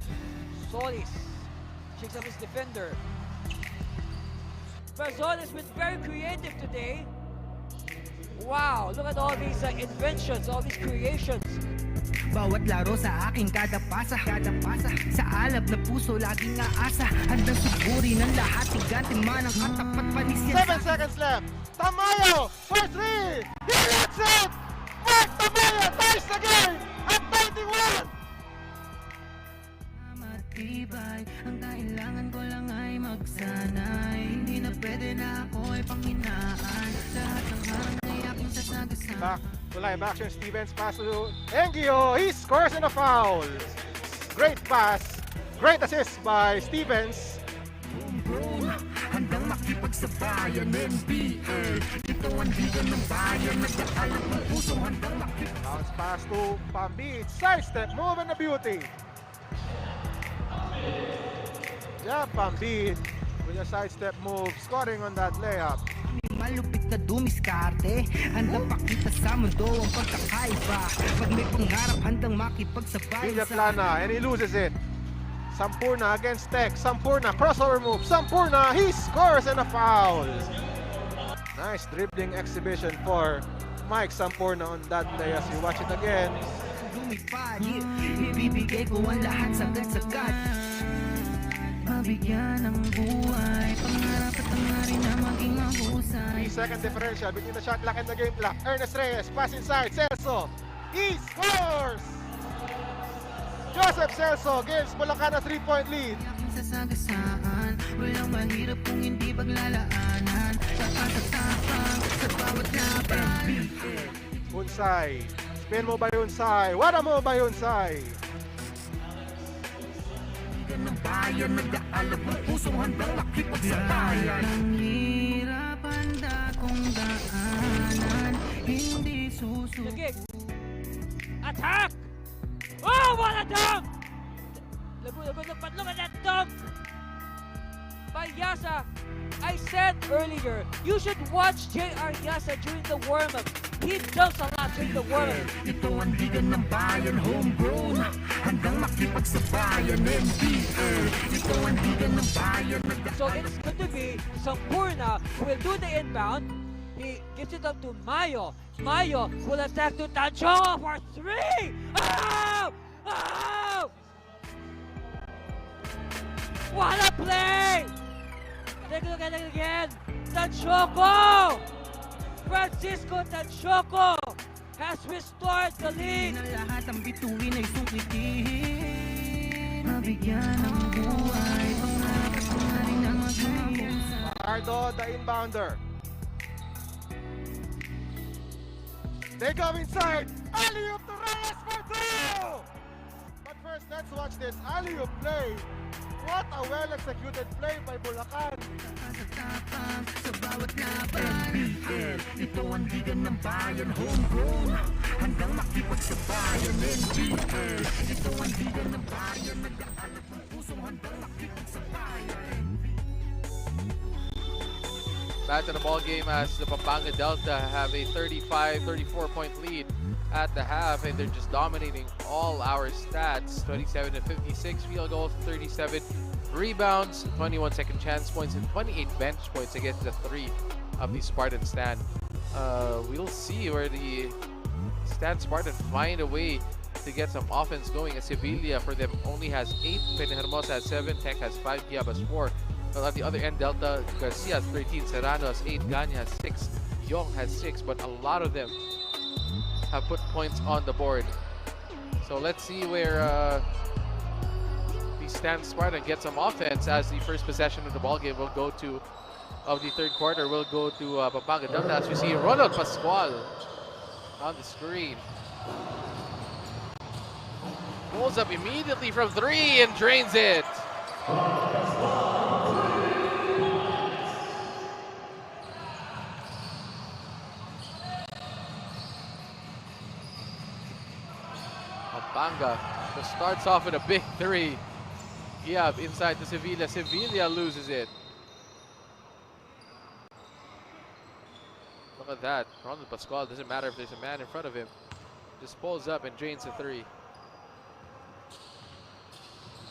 Solis shakes up his defender. But Solis been very creative today. Wow, look at all these inventions, all these creations. Bawat laro sa akin, kada pasa sa alab na puso, laging aasa. Handang suburi ng lahat, higante man ang katapat panis yan. 7 seconds left. Tamayo for 3. He lets it. Mark Tamayo ties the game at 91. Matibay, ang kailangan ko lang ay magsanay. Hindi na pwede na ako ay panghinaan. Lahat ng harang ay aking sasagasaan. Back to live action. Stevens pass to Engio. He scores in a foul. Great pass. Great assist by Stevens. Homegrown, handang makipagsabayan. NBL, ito ang liga ng bayan, nag-aalab ang puso, handang makipagsabayan. Bounce pass to Pambit. Sidestep move and a beauty. Yeah, Pambit with a sidestep move, scoring on that layup. Malupit na dumiskarte, handang pakita sa mundo ang pagkakaiba. Pag may pangarap, handang makipagsabayan Villa Plana, and he loses it. Sampurna against Tech. Sampurna, crossover move. Sampurna, he scores and a foul. Nice dribbling exhibition for Mike Sampurna on that play as you watch it again. Lumipad, ibibigay ko ang lahat sagad-sagad. Mabigyan ng buhay, pangarap at hangarin na maging mahusay. 3-second differential between the shot clock and the game clock. Ernest Reyes, pass inside, Celso. He scores! Joseph Celso gives Bulacan a 3-point lead. Aking sasagasaan, walang mahirap kung hindi paglalaanan. Tapang sa bawat laban. Hunsay. Spin mo ba Hunsay? Wala mo ba Hunsay? Ng bayan, nag-aalab ang pusong handang makipagsabayan. Ang hirap, handa kong daanan, hindi susunod. The kick. Attack! Oh, what a dunk! Look at that dunk! By Yasa. I said earlier, you should watch J.R. Yasa during the warm-up. He jumps a lot during the warm-up. Ito ang liga ng bayan, homegrown, handang makipagsabayan. NBL, ito ang liga ng bayan. So it's going to be Sampurna who will do the inbound. He gives it up to Mayo. Mayo will attack to Tancho for 3! Oh! Oh! What a play! Take a look at it again. Tanchoco! Francisco Tanchoco has restored the lead. Na lahat ang bituin ay sungkitin. Mabigyan ng buhay, pangarap at hangarin na maging mahusay. Pardo, the inbounder. They go inside. Alley-oop to Reyes for two! But first, let's watch this alley-oop play. What a well-executed play by Bulacan. Sa bawat laban NBL, ito ang liga ng bayan. Homegrown, handang makipagsabayan. NBL, ito ang liga ng bayan. Nag-aalap ng pusong handang makipagsabayan. Back to the ball game as the Pampanga Delta have a 34 point lead at the half, and they're just dominating all our stats. 27 to 56 field goals, 37 rebounds, 21 second chance points, and 28 bench points against the 3 of the Spartan stand. We'll see where the stand Spartan find a way to get some offense going. As Sevilla for them only has 8, Peñahermosa has 7, Tech has 5, Giab has 4. Well, at the other end, Delta Garcia has 13, Serrano has 8, Ganya has 6, Yong has 6, but a lot of them have put points on the board. So let's see where the stand Spartan get some offense, as the first possession of the ball game will go to, of the third quarter, will go to Pampanga Delta, as we see Ronald Pascual on the screen. Pulls up immediately from 3 and drains it. Pampanga just starts off with a big 3. Giab inside to Sevilla. Sevilla loses it. Look at that. Ronald Pascual, doesn't matter if there's a man in front of him. Just pulls up and drains the 3.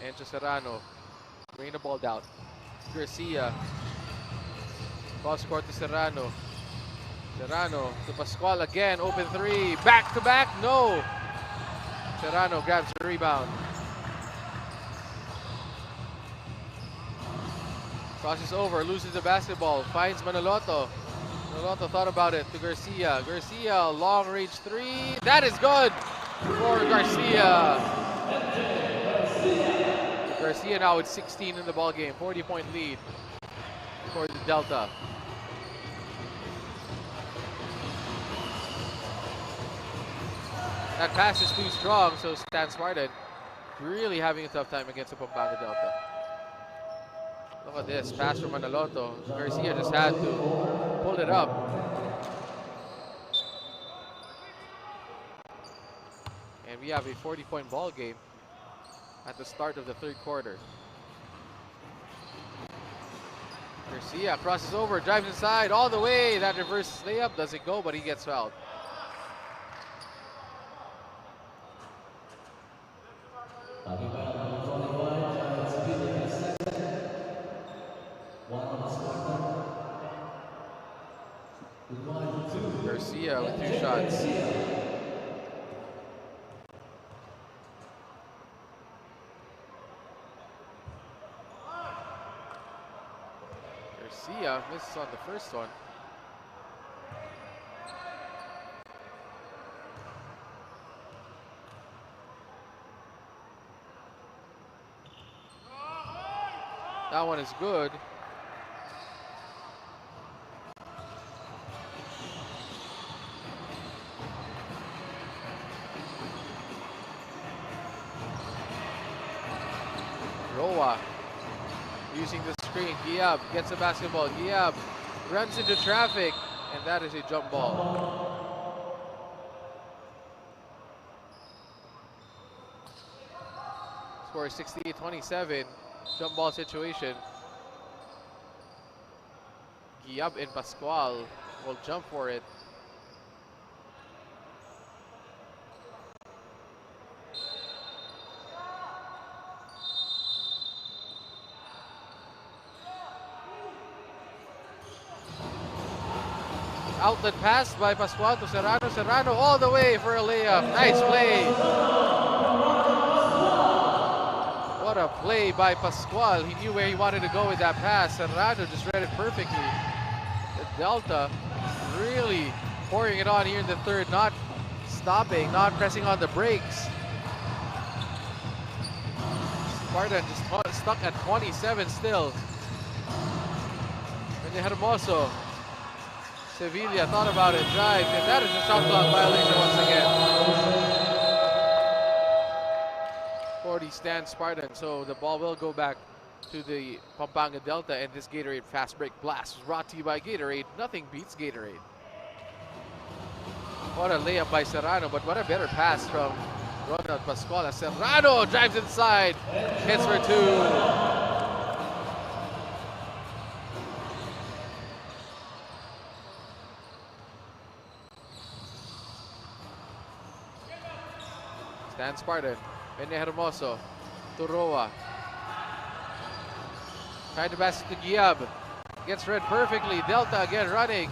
And to Serrano. Bring the ball down. Garcia. Cross court to Serrano. Serrano to Pascual again. Open 3. Back to back. No. Serrano grabs the rebound. Crosses over, loses the basketball, finds Manoloto. Manoloto thought about it to Garcia. Garcia, long range 3. That is good for Garcia. Garcia now with 16 in the ball game, 40-point lead for the Delta. That pass is too strong, so Stan Spartan really having a tough time against the Pampanga Delta. Look at this, pass from Manoloto. Garcia just had to pull it up. And we have a 40-point ball game at the start of the third quarter. Garcia crosses over, drives inside all the way. That reverse layup doesn't go, but he gets fouled. Garcia with 2 shots. Garcia misses on the first one. That one is good. Roa using the screen. Giab gets the basketball. Giab runs into traffic, and that is a jump ball. Score is 68-27. Jump ball situation. Giab and Pascual will jump for it. Outlet pass by Pascual to Serrano. Serrano all the way for a layup. Nice play. What a play by Pascual. He knew where he wanted to go with that pass. Serrano just read it perfectly. The Delta really pouring it on here in the third, not stopping, not pressing on the brakes. Spartan just stuck at 27 still. And Hermoso Sevilla thought about it, drive, and that is a shot clock violation once again. 40 stands Spartan, so the ball will go back to the Pampanga Delta, and this Gatorade Fast Break Blast was brought to you by Gatorade. Nothing beats Gatorade. What a layup by Serrano, but what a better pass from Ronald Pascual. Serrano drives inside, hits for two. Stan Spartan, Bene Hermoso, Turoa. Trying to pass it to Giab. Gets read perfectly. Delta again running.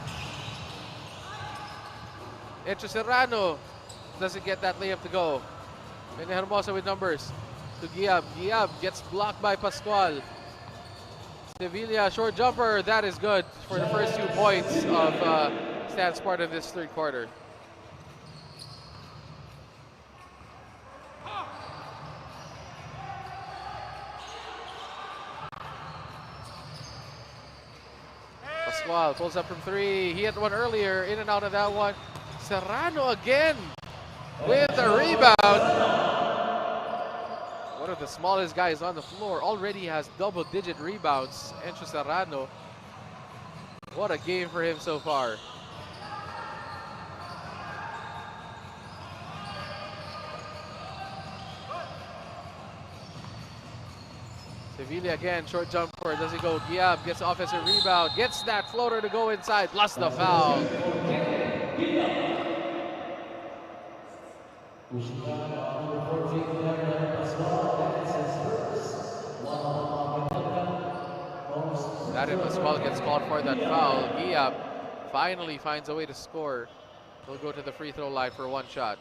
Echo Serrano doesn't get that layup to go. Bene Hermoso with numbers to Giab. Giab gets blocked by Pascual. Sevilla short jumper. That is good for the first 2 points of Stan Spartan this third quarter. Pascual pulls up from 3. He hit one earlier. In and out of that one. Serrano again with a rebound. One of the smallest guys on the floor already has double-digit rebounds. Encho Serrano. What a game for him so far. Sevilla again, short jumper, does it go? Giab gets offensive rebound, gets that floater to go inside, lost the foul. That in Pascual gets called for that foul. Giab finally finds a way to score. He'll go to the free throw line for one shot.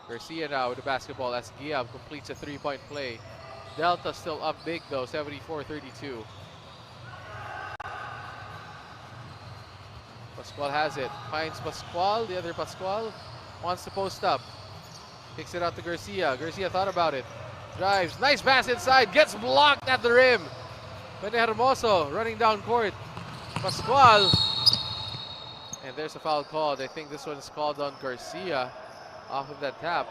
Garcia now with the basketball as Giab completes a 3-point play. Delta still up big though, 74-32. Pascual has it, finds Pascual, the other Pascual, wants to post up. Kicks it out to Garcia. Garcia thought about it. Drives, nice pass inside, gets blocked at the rim. Bene Hermoso running down court. Pascual. And there's a foul called. I think this one is called on Garcia. Off of that tap.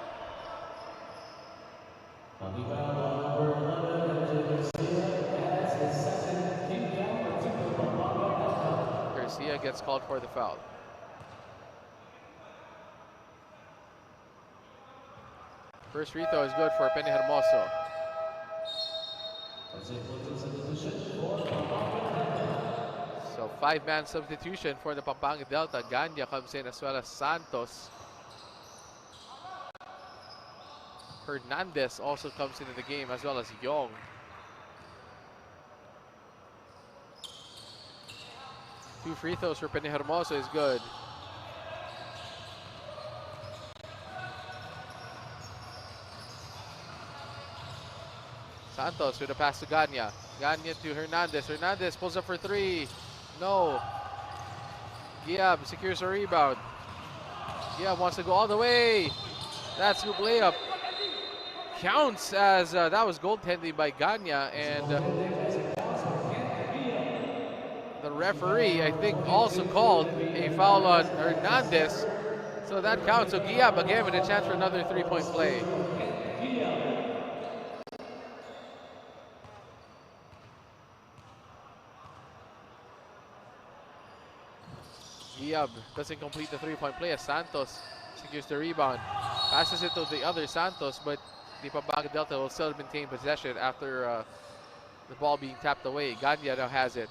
Garcia gets called for the foul. First free throw is good for Bene Hermoso. So 5-man substitution for the Pampanga Delta. Ganya comes in as well as Santos. Hernandez also comes into the game as well as Young. Two free throws for Bene Hermoso is good. Santos with a pass to Ganya. Ganya to Hernandez. Hernandez pulls up for 3. No. Giab secures a rebound. Giab wants to go all the way. That's a good layup. Counts as that was goaltending by Ganya, and the referee I think also called a foul on Hernandez, so that counts. So Giab again with a chance for another 3-point play. Giab doesn't complete the 3-point play as Santos secures the rebound, passes it to the other Santos, but the Pampanga Delta will still maintain possession after the ball being tapped away. Ganya now has it.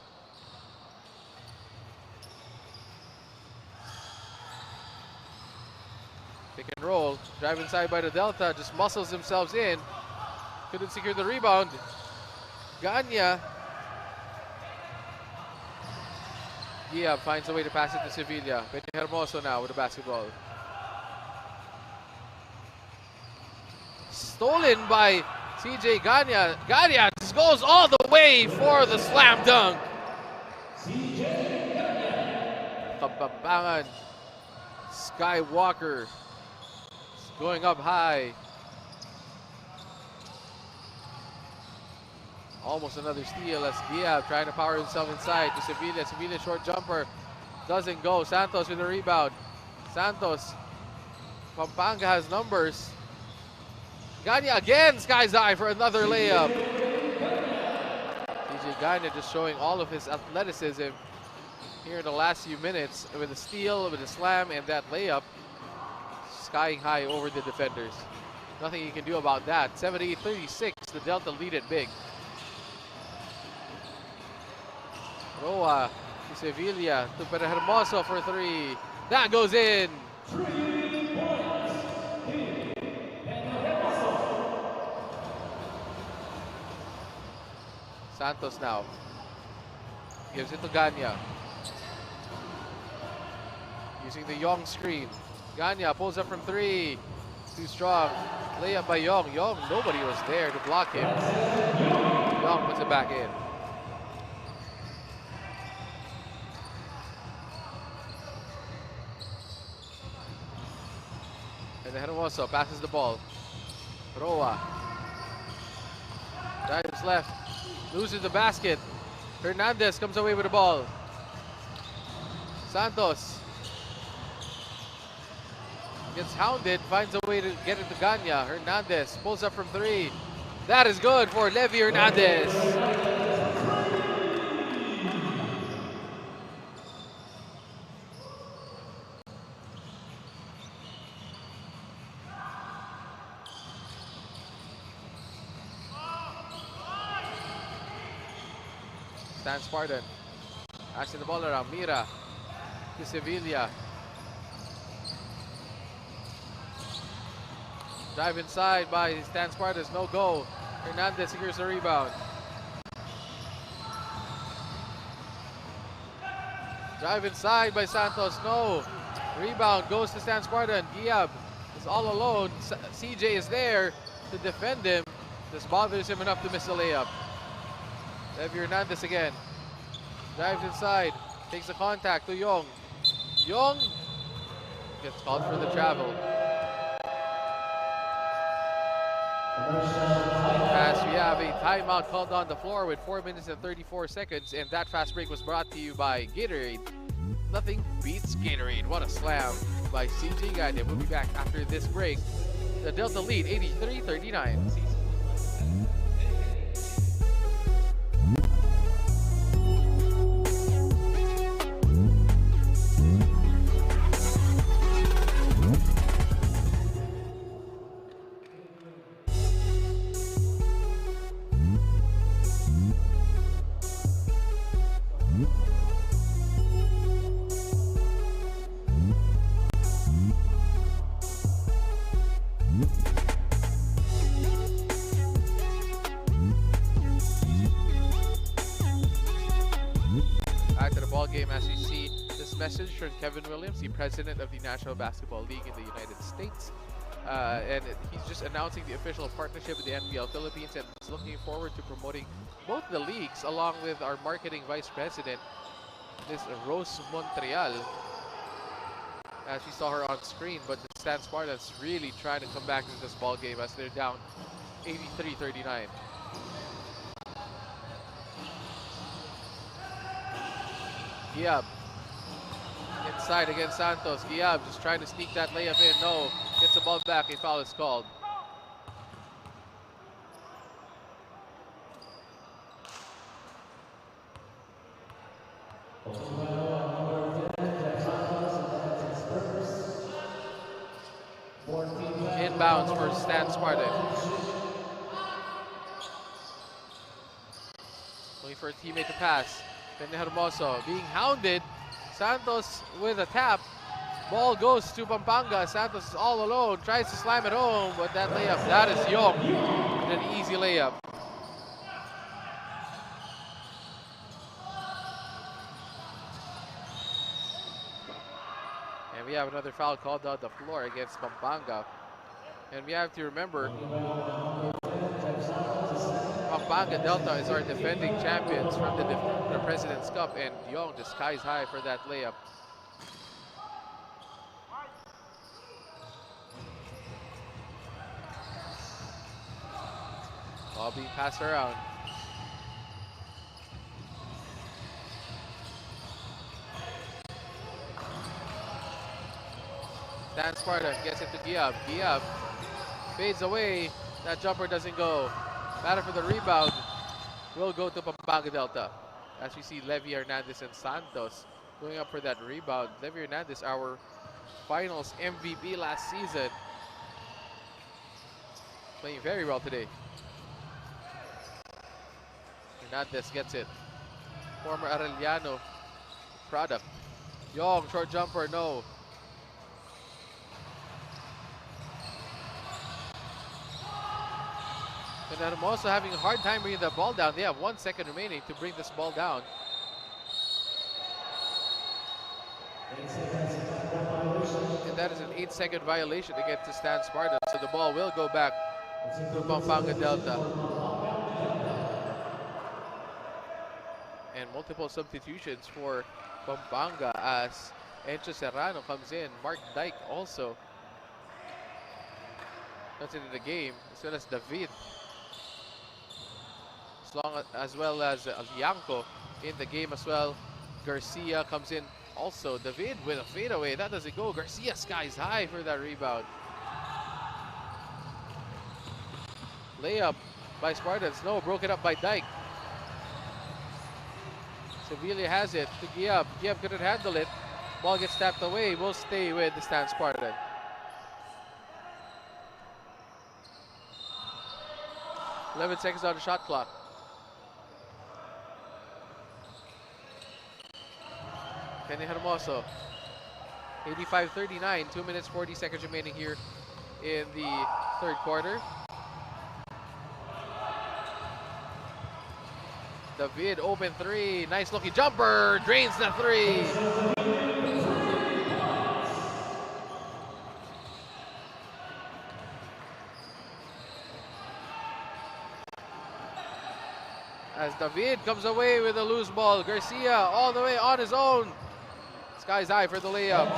Pick and roll, drive inside by the Delta, just muscles themselves in. Couldn't secure the rebound. Ganya. Giab finds a way to pass it to Sevilla. Bene Hermoso now with the basketball. Stolen by CJ Ganya. Ganya just goes all the way for the slam dunk. Kapampangan. Skywalker going up high. Almost another steal as Giab trying to power himself inside to Sevilla. Sevilla short jumper. Doesn't go. Santos with a rebound. Santos. Pampanga has numbers. Ganya again, sky's high for another layup. TJ Ganya just showing all of his athleticism here in the last few minutes with a steal, with a slam, and that layup. Skying high over the defenders. Nothing you can do about that. 78-36, the Delta lead it big. Roa to Sevilla, to Hermoso for three. That goes in. Santos now. Gives it to Ganya. Using the Young screen. Ganya pulls up from three. Too strong. Layup by Young. Young, nobody was there to block him. Young puts it back in. And then Hermoso passes the ball. Roa. Dives left. Loses the basket. Hernandez comes away with the ball. Santos gets hounded, finds a way to get it to Ganya. Hernandez pulls up from three. That is good for Levi Hernandez. Stan Spartan passing the ball around. Mira to Sevilla. Drive inside by Stan Spartans, no go. Hernandez secures the rebound. Drive inside by Santos, no. Rebound goes to Stan Spartan. Giab is all alone. CJ is there to defend him. This bothers him enough to miss the layup. Levi Hernandez again. Drives inside. Takes the contact to Young. Young gets called for the travel. Fast, we have a timeout called on the floor with 4 minutes and 34 seconds. And that fast break was brought to you by Gatorade. Nothing beats Gatorade. What a slam by CJ Ganya. We'll be back after this break. The Delta lead 83-39. As you see this message from Kevin Williams, the president of the National Basketball League in the United States. He's just announcing the official partnership with the NBL Philippines and is looking forward to promoting both the leagues along with our marketing vice president, Ms. Rose Montreal. As you saw her on screen, but the Stan Spartans really trying to come back into this ball game as they're down 83-39. Giab inside against Santos. Giab just trying to sneak that layup in. No, gets the ball back. A foul is called. Inbounds for Stan Spartan. Looking for a teammate to pass. Hermoso being hounded. Santos with a tap. Ball goes to Pampanga. Santos is all alone. Tries to slam it home, but that layup, that is Young. And an easy layup. And we have another foul called on the floor against Pampanga. And we have to remember, Pampanga Delta is our defending champions from the President's Cup, and Young just skies high for that layup. Ball being passed around. Stan Sparta gets it to Giab. Giab fades away. That jumper doesn't go. Battle for the rebound will go to Pampanga Delta. As we see Levy Hernandez and Santos going up for that rebound. Levy Hernandez, our finals MVP last season. Playing very well today. Hernandez gets it. Former Arellano product. Young, short jumper, no. And I'm also having a hard time bringing the ball down. They have 1 second remaining to bring this ball down. And that is an 8-second violation against the Stan Spartans. So the ball will go back to Pampanga Delta. And multiple substitutions for Pampanga as Encho Serrano comes in. Mark Dyke also comes into the game, as well as David. As well as Lianco in the game as well. Garcia comes in also. David with a fadeaway. That doesn't go. Garcia skies high for that rebound. Layup by Spartans. No, broken up by Dyke. Sevilla has it to Giab. Giab couldn't handle it. Ball gets tapped away. Will stay with the Stan Spartan. "11 seconds on the shot clock. Kenny Hermoso. 85-39. 2 minutes 40 seconds remaining here in the third quarter. David, open three. Nice looking jumper. Drains the three. As David comes away with a loose ball. Garcia all the way on his own. Sky's high for the layup.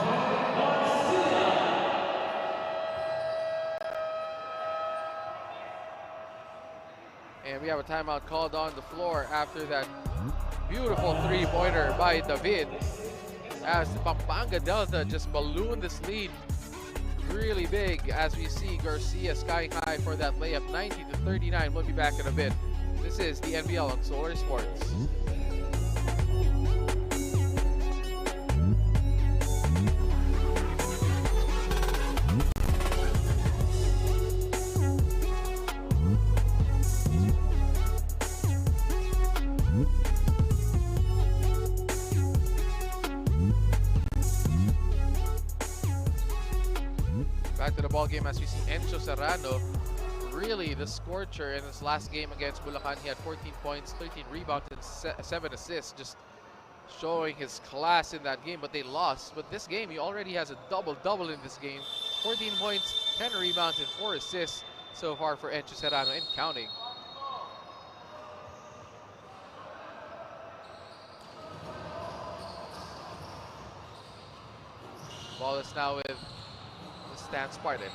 And we have a timeout called on the floor after that beautiful three-pointer by David. As the Pampanga Delta just ballooned this lead really big, as we see Garcia sky high for that layup. 90-39. We'll be back in a bit. This is the NBL on Solar Sports. Back to the ball game as we see Encho Serrano, really the scorcher in his last game against Bulacan. He had 14 points, 13 rebounds, and 7 assists, just showing his class in that game, but they lost. But this game, he already has a double-double in this game. 14 points, 10 rebounds, and 4 assists so far for Encho Serrano, and counting. Ball is now with the Stan Spartan.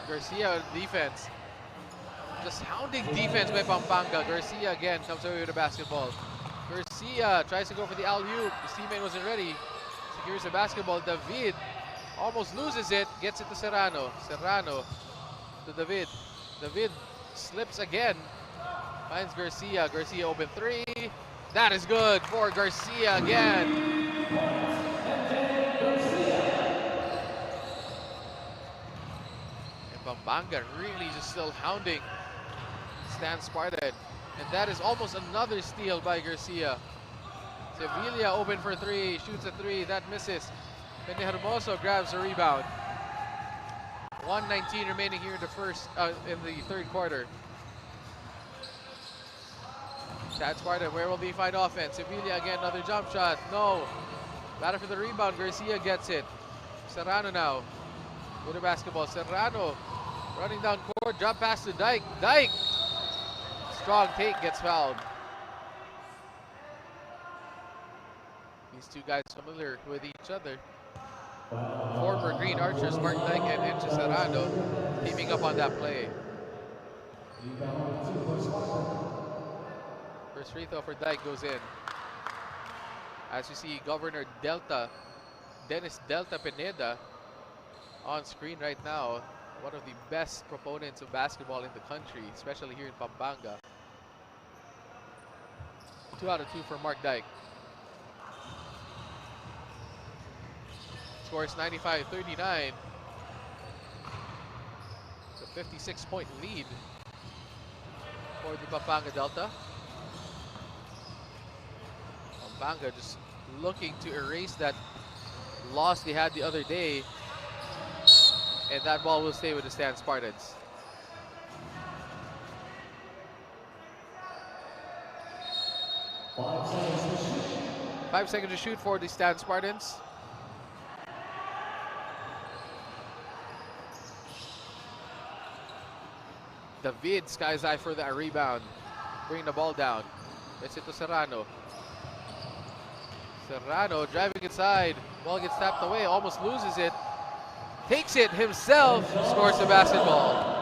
Garcia defense. Just hounding defense by Pampanga. Garcia again comes away with the basketball. Garcia tries to go for the alley-oop. His teammate wasn't ready. Secures the basketball. David almost loses it. Gets it to Serrano. Serrano to David. David slips again. Finds Garcia. Garcia open three. That is good for Garcia again. Pampanga really just still hounding Stan Spartan. And that is almost another steal by Garcia. Sevilla open for three, shoots a three, that misses. Penny Hermoso grabs a rebound. 1:19 remaining here in the third quarter. Stan Spartan, where will they find offense? Sevilla again, another jump shot, no. Battle for the rebound, Garcia gets it. Serrano now with the basketball. Serrano running down court, drop pass to Dyke. Dyke! Strong take, gets fouled. These two guys familiar with each other. Former Green Archers, Mark Dyke and Encho Serrano teaming up on that play. First free throw for Dyke goes in. As you see Governor Dennis Delta Pineda on screen right now. One of the best proponents of basketball in the country, especially here in Pampanga. 2 out of 2 for Mark Dyke. Scores 95-39. It's a 56-point lead for the Pampanga Delta. Pampanga just looking to erase that loss they had the other day. And that ball will stay with the Stan Spartans. Five seconds to shoot for the Stan Spartans. David skies high for that rebound. Bring the ball down. Gets it to Serrano. Serrano driving inside. Ball gets tapped away. Almost loses it. Takes it himself. Scores the basketball.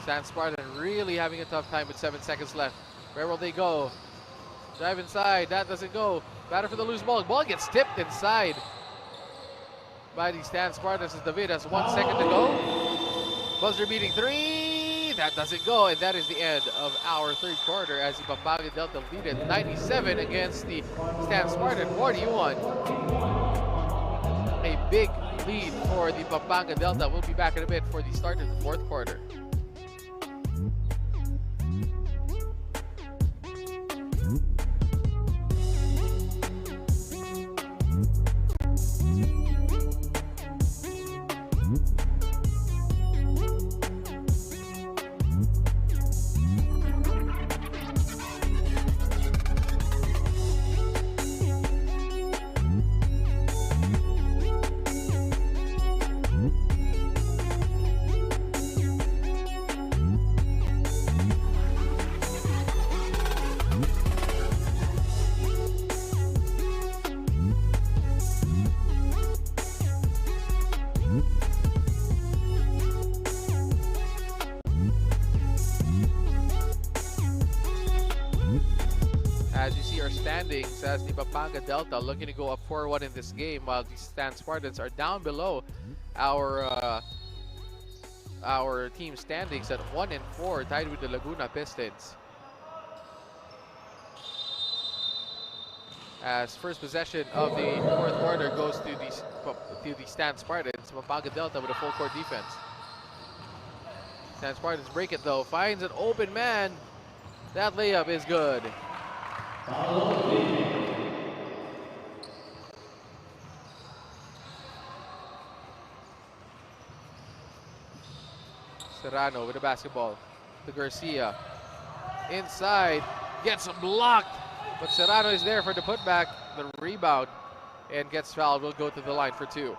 Stan Spartan really having a tough time with 7 seconds left. Where will they go? Drive inside. That doesn't go. Batter for the loose ball. Ball gets tipped inside by the Stan Spartans as David has 1 second to go. Buzzer beating three. That doesn't go. And that is the end of our third quarter as the Pampanga Delta lead at 97 against the Stan Spartan 41. A big lead for the Pampanga Delta. We'll be back in a bit for the start of the fourth quarter. As you see our standings, as the Pampanga Delta looking to go up 4-1 in this game, while the Stan Spartans are down below our team standings at 1-4, tied with the Laguna Pistons. As first possession of the fourth quarter goes to the Stan Spartans, Pampanga Delta with a full court defense. Stan Spartans break it though, finds an open man. That layup is good. Serrano with the basketball to Garcia. Inside, gets blocked, but Serrano is there for the putback, the rebound, and gets fouled. Will go to the line for two.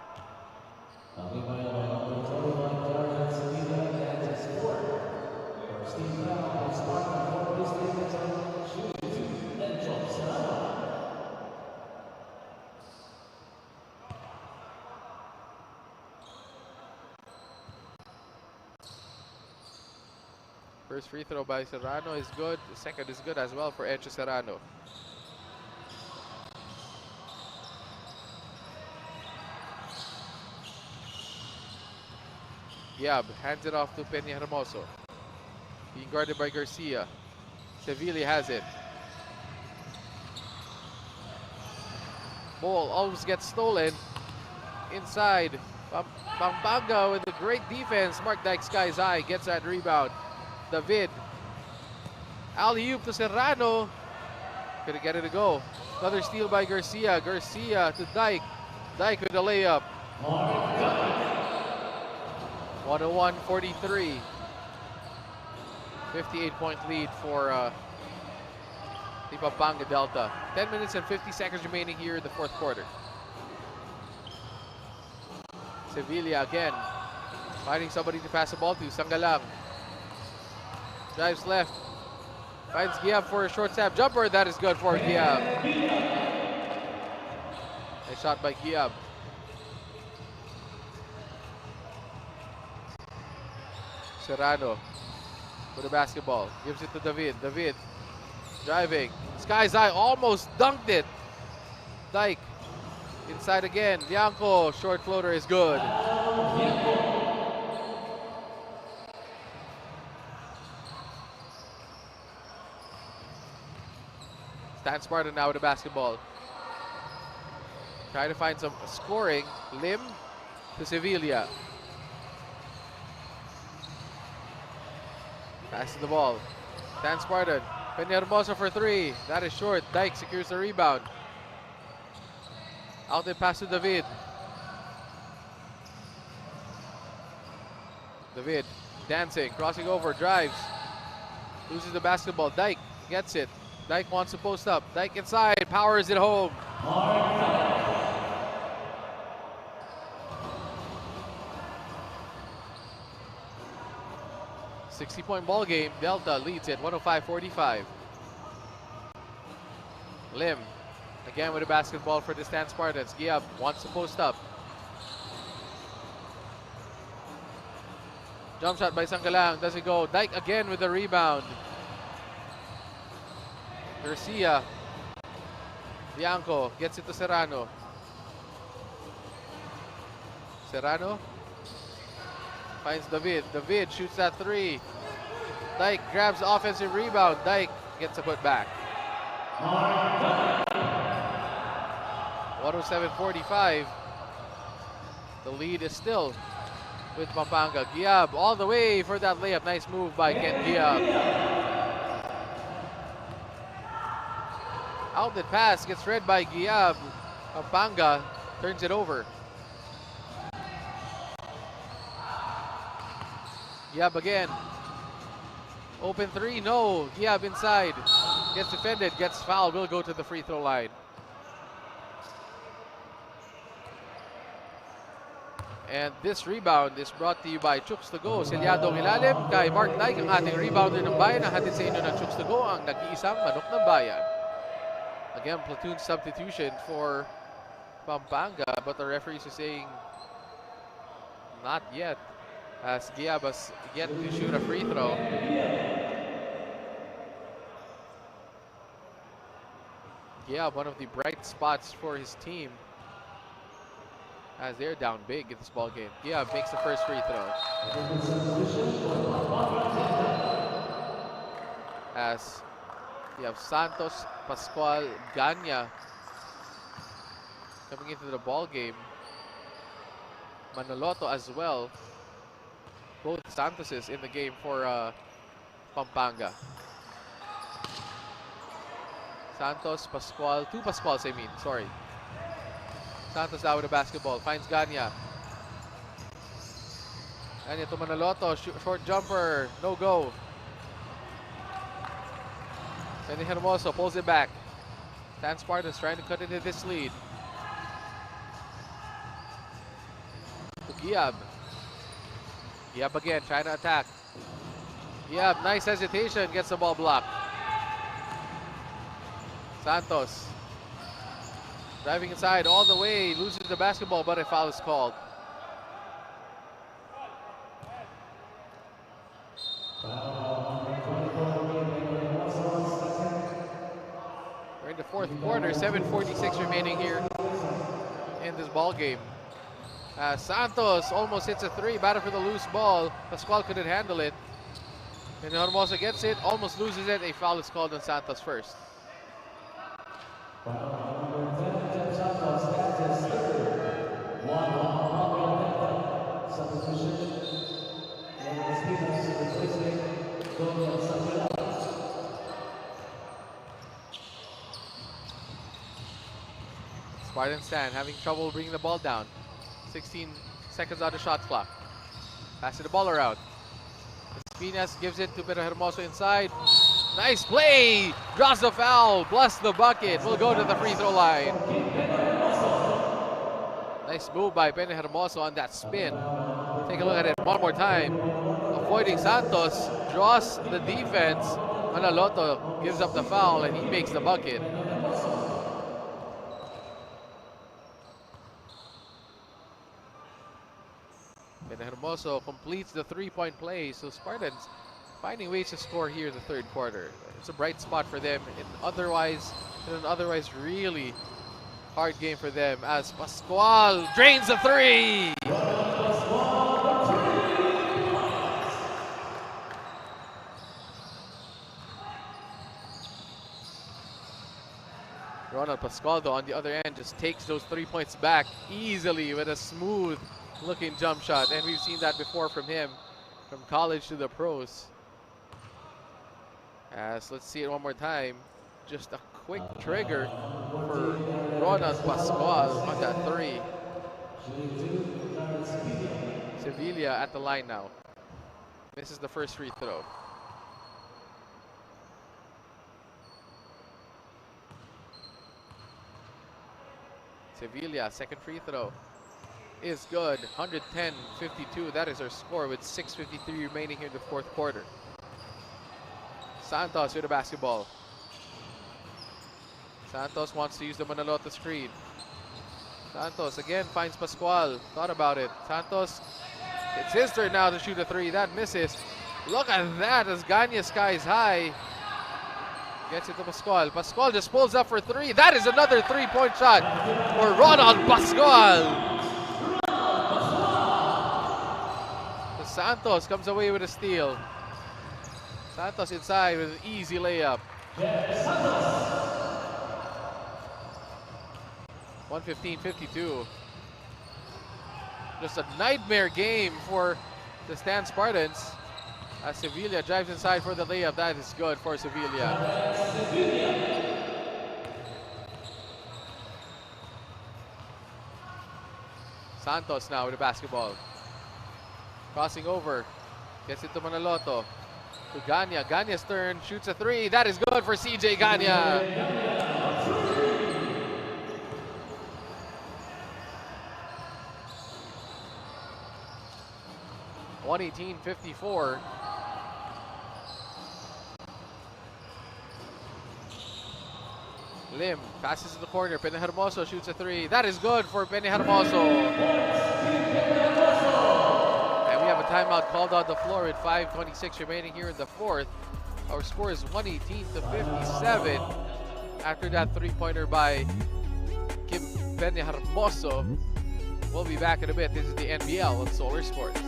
First free throw by Serrano is good. The second is good as well for Encho Serrano. Yab hands it off to Peña Hermoso. Being guarded by Garcia. Sevilla has it. Ball always gets stolen. Inside. Pampanga with a great defense. Mark Dyke skies high. Gets that rebound. David. Alley-oop to Serrano. Gonna get it to go. Another steal by Garcia. Garcia to Dyke. Dyke with a layup. 101-43. 58-point lead for the Pampanga Delta. 10 minutes and 50 seconds remaining here in the fourth quarter. Sevilla again. Finding somebody to pass the ball to. Sangalang. Drives left. Finds Giab for a short stab jumper. That is good for Giab. Nice shot by Giab. Serrano with the basketball. Gives it to David. David driving. Sky's eye almost dunked it. Dyke inside again. Bianco. Short floater is good. Stan Spartan now with the basketball. Trying to find some scoring. Lim to Sevilla. Passes the ball. Stan Spartan. Peña for three. That is short. Dyke secures the rebound. Out the pass to David. David dancing, crossing over, drives. Loses the basketball. Dyke gets it. Dyke wants to post up. Dyke inside, powers it home. 60-point ball game. Delta leads it 105-45. Lim again with a basketball for the Stan Spartans. Giab wants to post up. Jump shot by Sanggalang. Does it go? Dyke again with the rebound. Garcia. Bianco gets it to Serrano. Serrano finds David. David shoots that three. Dyke grabs the offensive rebound. Dyke gets a put back. 107-45. The lead is still with Pampanga. Giab all the way for that layup. Nice move by Ken Giab. Outlet pass gets read by Giab. Pampanga turns it over. Giab again. Open three, no. Giab inside. Gets defended, gets fouled, will go to the free throw line. And this rebound is brought to you by Chooks-to-Go. Selyadong ilalim kay Mark Dyke, ang ating rebounder ng bayan. Nahatid sa inyo ng Chooks-to-Go, ang nag-iisang manok ng bayan. Again, platoon substitution for Pampanga, but the referees are saying not yet, as Giab has yet to shoot a free throw. Giab, one of the bright spots for his team, as they're down big in this ball game. Giab makes the first free throw. As you have Santos, Pascual, Ganya coming into the ball game. Manoloto as well. Both Santoses in the game for Pampanga. Santos, Pascual, two Pascuals I mean, sorry. Santos now with the basketball, finds Ganya. Ganya to Manoloto, short jumper, no go. Benny Hermoso pulls it back. Stan Spartans trying to cut into this lead. To Giab. Giab again, trying to attack. Giab, nice hesitation, gets the ball blocked. Santos. Driving inside all the way, loses the basketball, but a foul is called. We're in the fourth quarter, 7:46 remaining here in this ball game. Santos almost hits a three, battle for the loose ball. Pascual couldn't handle it. And Hermoso gets it, almost loses it. A foul is called on Santos first. Spartan Stan having trouble bringing the ball down. 16 seconds on the shot clock. Passing the ball around. Espinas gives it to Pedro Hermoso inside. Nice play! Draws the foul, bless the bucket. Will go to the free throw line. Nice move by Pedro Hermoso on that spin. Take a look at it one more time. Avoiding Santos, draws the defense, Manaloto gives up the foul and he makes the bucket. Hermoso completes the three-point play, so Spartans finding ways to score here in the third quarter. It's a bright spot for them in an otherwise really hard game for them as Pascual drains the three. Ronald Pascual, though, on the other end, just takes those 3 points back easily with a smooth looking jump shot, and we've seen that before from him, from college to the pros. As let's see it one more time, just a quick trigger for Ronald Pascual on that three. Sevilla at the line now. This is the first free throw. Sevilla, second free throw is good. 110-52. That is our score with 6:53 remaining here in the fourth quarter. Santos with the basketball. Santos wants to use the Manaloto screen. Santos again finds Pascual. Thought about it. Santos, it's his turn now to shoot a three. That misses. Look at that as Gagne skies high. Gets it to Pascual. Pascual just pulls up for three. That is another three-point shot for Ronald Pascual. Santos comes away with a steal. Santos inside with an easy layup. 115-52. Just a nightmare game for the Stan Spartans. As Sevilla drives inside for the layup. That is good for Sevilla. Santos now with the basketball. Crossing over. Gets it to Manaloto. To Gagne. Gagne's turn. Shoots a three. That is good for CJ Gagne. 118-54. Lim passes to the corner. Pene Hermoso shoots a three. That is good for Pene Hermoso. And we have a timeout called on the floor with 5:26 remaining here in the fourth. Our score is 118-57 after that three-pointer by Pene Hermoso. We'll be back in a bit. This is the NBL on Solar Sports.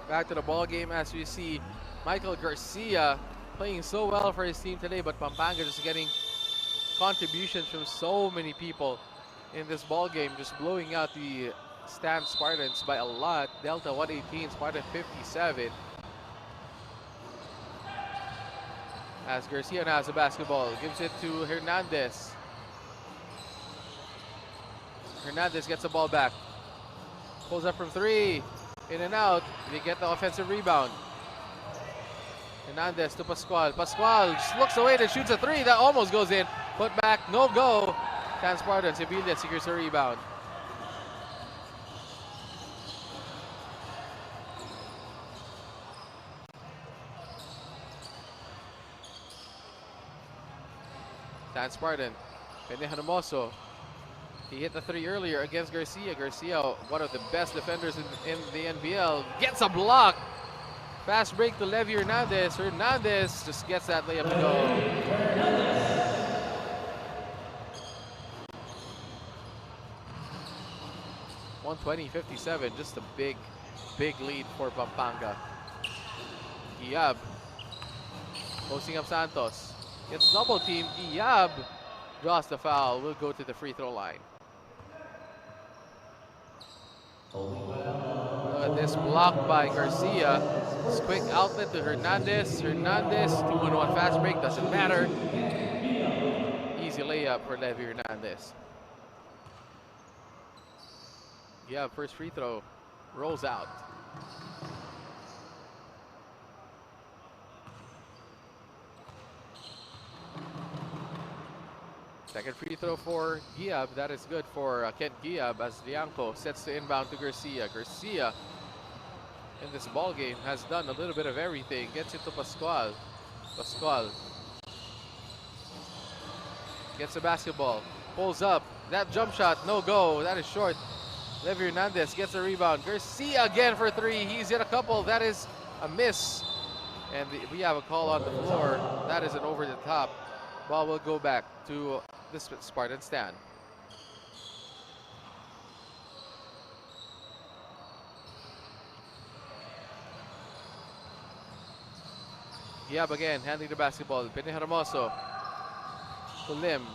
Back to the ball game as we see Michael Garcia playing so well for his team today, but Pampanga just getting contributions from so many people in this ball game, just blowing out the Stan Spartans by a lot. Delta 118, Spartan 57. As Garcia now has the basketball, gives it to Hernandez. Hernandez gets the ball back, pulls up from three. In and out, they get the offensive rebound. Hernandez to Pascual. Pascual just looks away and shoots a three. That almost goes in. Put back, no go. Stan Spartans, Sevilla secures a rebound. Stan Spartan, Pene Hermoso. He hit the three earlier against Garcia. Garcia, one of the best defenders in the NBL, gets a block. Fast break to Levy Hernandez. Hernandez just gets that layup to go. (120-57), just a big lead for Pampanga. Iyab posting up Santos. Gets double teamed. Iyab draws the foul. Will go to the free throw line. This block by Garcia. This quick outlet to Hernandez. Hernandez, 2-on-1 fast break, doesn't matter. Easy layup for Levy Hernandez. Yeah, first free throw rolls out. Second free throw for Giab. That is good for Kent Giab as Lianco sets the inbound to Garcia. Garcia in this ball game has done a little bit of everything. Gets it to Pascual. Pascual gets the basketball. Pulls up. That jump shot, no go. That is short. Levy Hernandez gets a rebound. Garcia again for three. He's hit a couple. That is a miss. And we have a call on the floor. That is an over the top. Ball will go back to the Spartan stand. Giab again, handling the basketball. Pene Hermoso to Lim.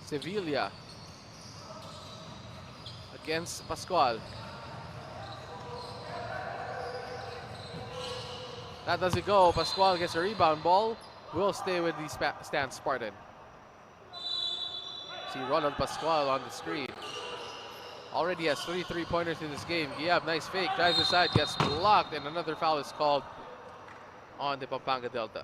Sevilla against Pascual. That doesn't go. Pascual gets a rebound. Ball will stay with the stand Spartan. See Ronald Pascual on the screen. Already has 3 3-pointers in this game. Giab, nice fake. Drives inside, gets blocked, and another foul is called on the Pampanga Delta.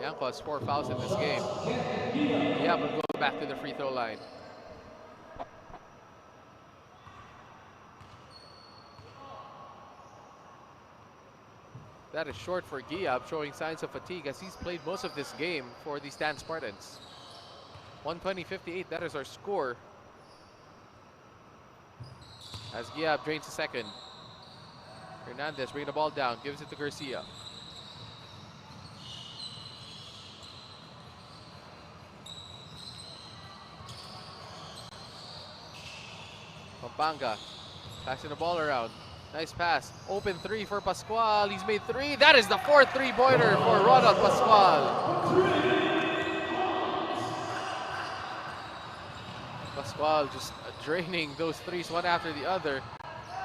Yanko has 4 fouls in this game. Giab will go back to the free throw line. That is short for Giab, showing signs of fatigue as he's played most of this game for the Stan Spartans. 120-58, that is our score. As Giab drains the second. Hernandez bringing the ball down, gives it to Garcia. Pampanga passing the ball around. Nice pass. Open three for Pascual. He's made 3. That is the 4th 3-pointer for Ronald Pascual. Pascual just draining those 3s one after the other.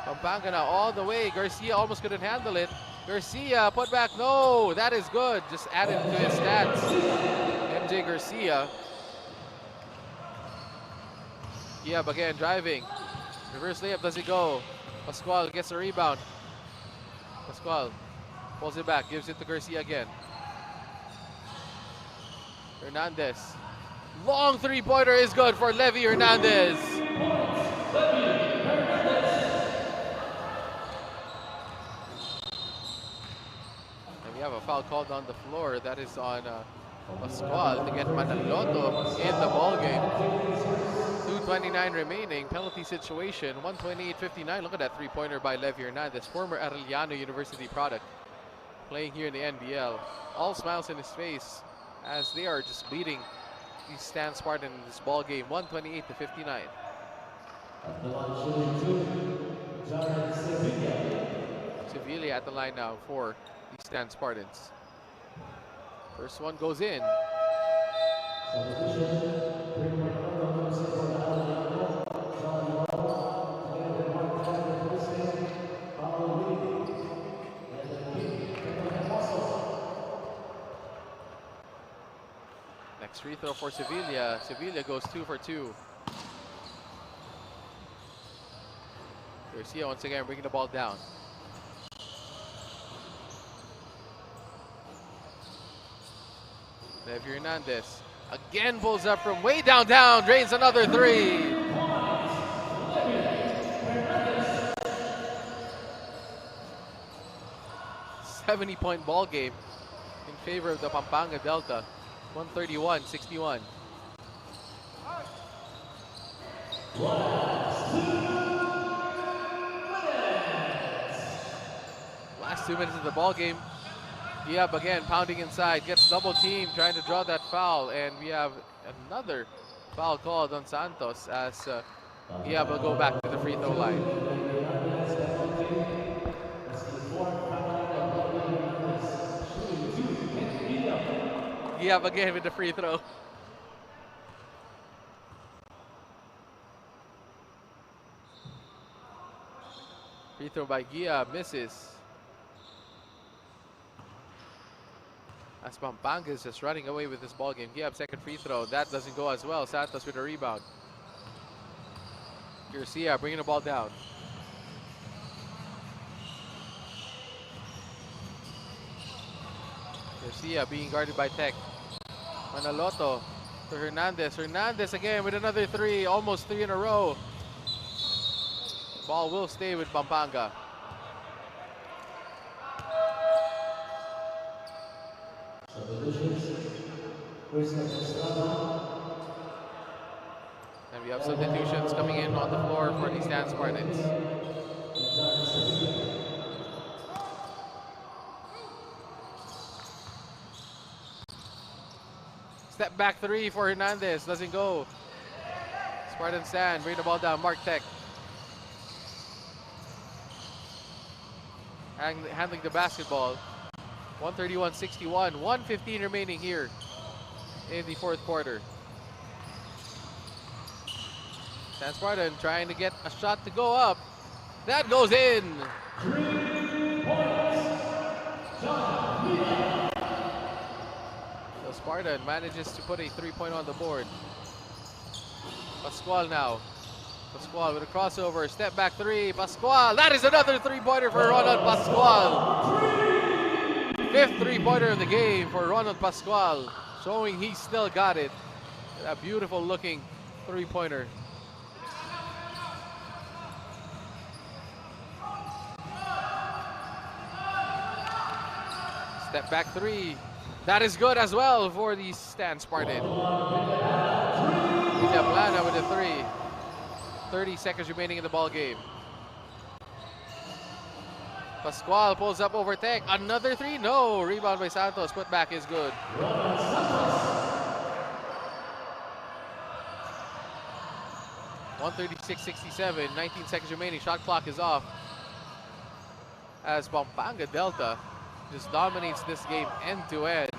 Pampanga now all the way. Garcia almost couldn't handle it. Garcia put back. No, that is good. Just added to his stats. MJ Garcia. Giab again driving. Reverse layup, does it go? Pascual gets a rebound. Pascual pulls it back, gives it to Garcia again. Hernandez. Long 3-pointer is good for Levy Hernandez. And we have a foul called on the floor. That is on Pascual to get Manaloto in the ball game. 2:29 remaining, penalty situation, 128-59. Look at that 3-pointer by Levy Hernandez, former Arellano University product, playing here in the NBL. All smiles in his face as they are just beating the Stan Spartan in this ball game, 128-59. Sevilla at the line now for the Stan Spartans. First one goes in. Next free throw for Sevilla. Sevilla goes 2 for 2. Garcia once again bringing the ball down. Levy Hernandez again pulls up from way downtown, drains another 3. 70-point ball game in favor of the Pampanga Delta. 131-61. Last 2 minutes of the ball game. Giab again pounding inside, gets double teamed, trying to draw that foul, and we have another foul called on Santos as Giab will go back to the free throw line. Giab again with the free throw. Free throw by Gia misses. As Pampanga is just running away with this ball game. Gia, second free throw. That doesn't go as well. Santos with a rebound. Garcia bringing the ball down. Garcia being guarded by Tech. Manaloto to Hernandez. Hernandez again with another three. Almost three in a row. Ball will stay with Pampanga. And we have substitutions coming in on the floor for the Stan Spartans. Step back three for Hernandez, doesn't go. Spartan Stan, bring the ball down, Mark Tech. Handling the basketball. 131-61, 1:15 remaining here in the fourth quarter. Stan Spartan trying to get a shot to go up. That goes in. 3 points. So Spartan manages to put a 3-point on the board. Pascual now. Pascual with a crossover, step back three. Pascual, that is another 3-pointer for Ronald Pascual. 5th 3-pointer of the game for Ronald Pascual, showing he still got it. A beautiful looking 3-pointer. Step back three. That is good as well for the Stan Spartan. Plana with a three. 30 seconds remaining in the ball game. Pascual pulls up over Tech. Another three? No. Rebound by Santos. Put back is good. (136-67). 19 seconds remaining. Shot clock is off. As Pampanga Delta just dominates this game end to end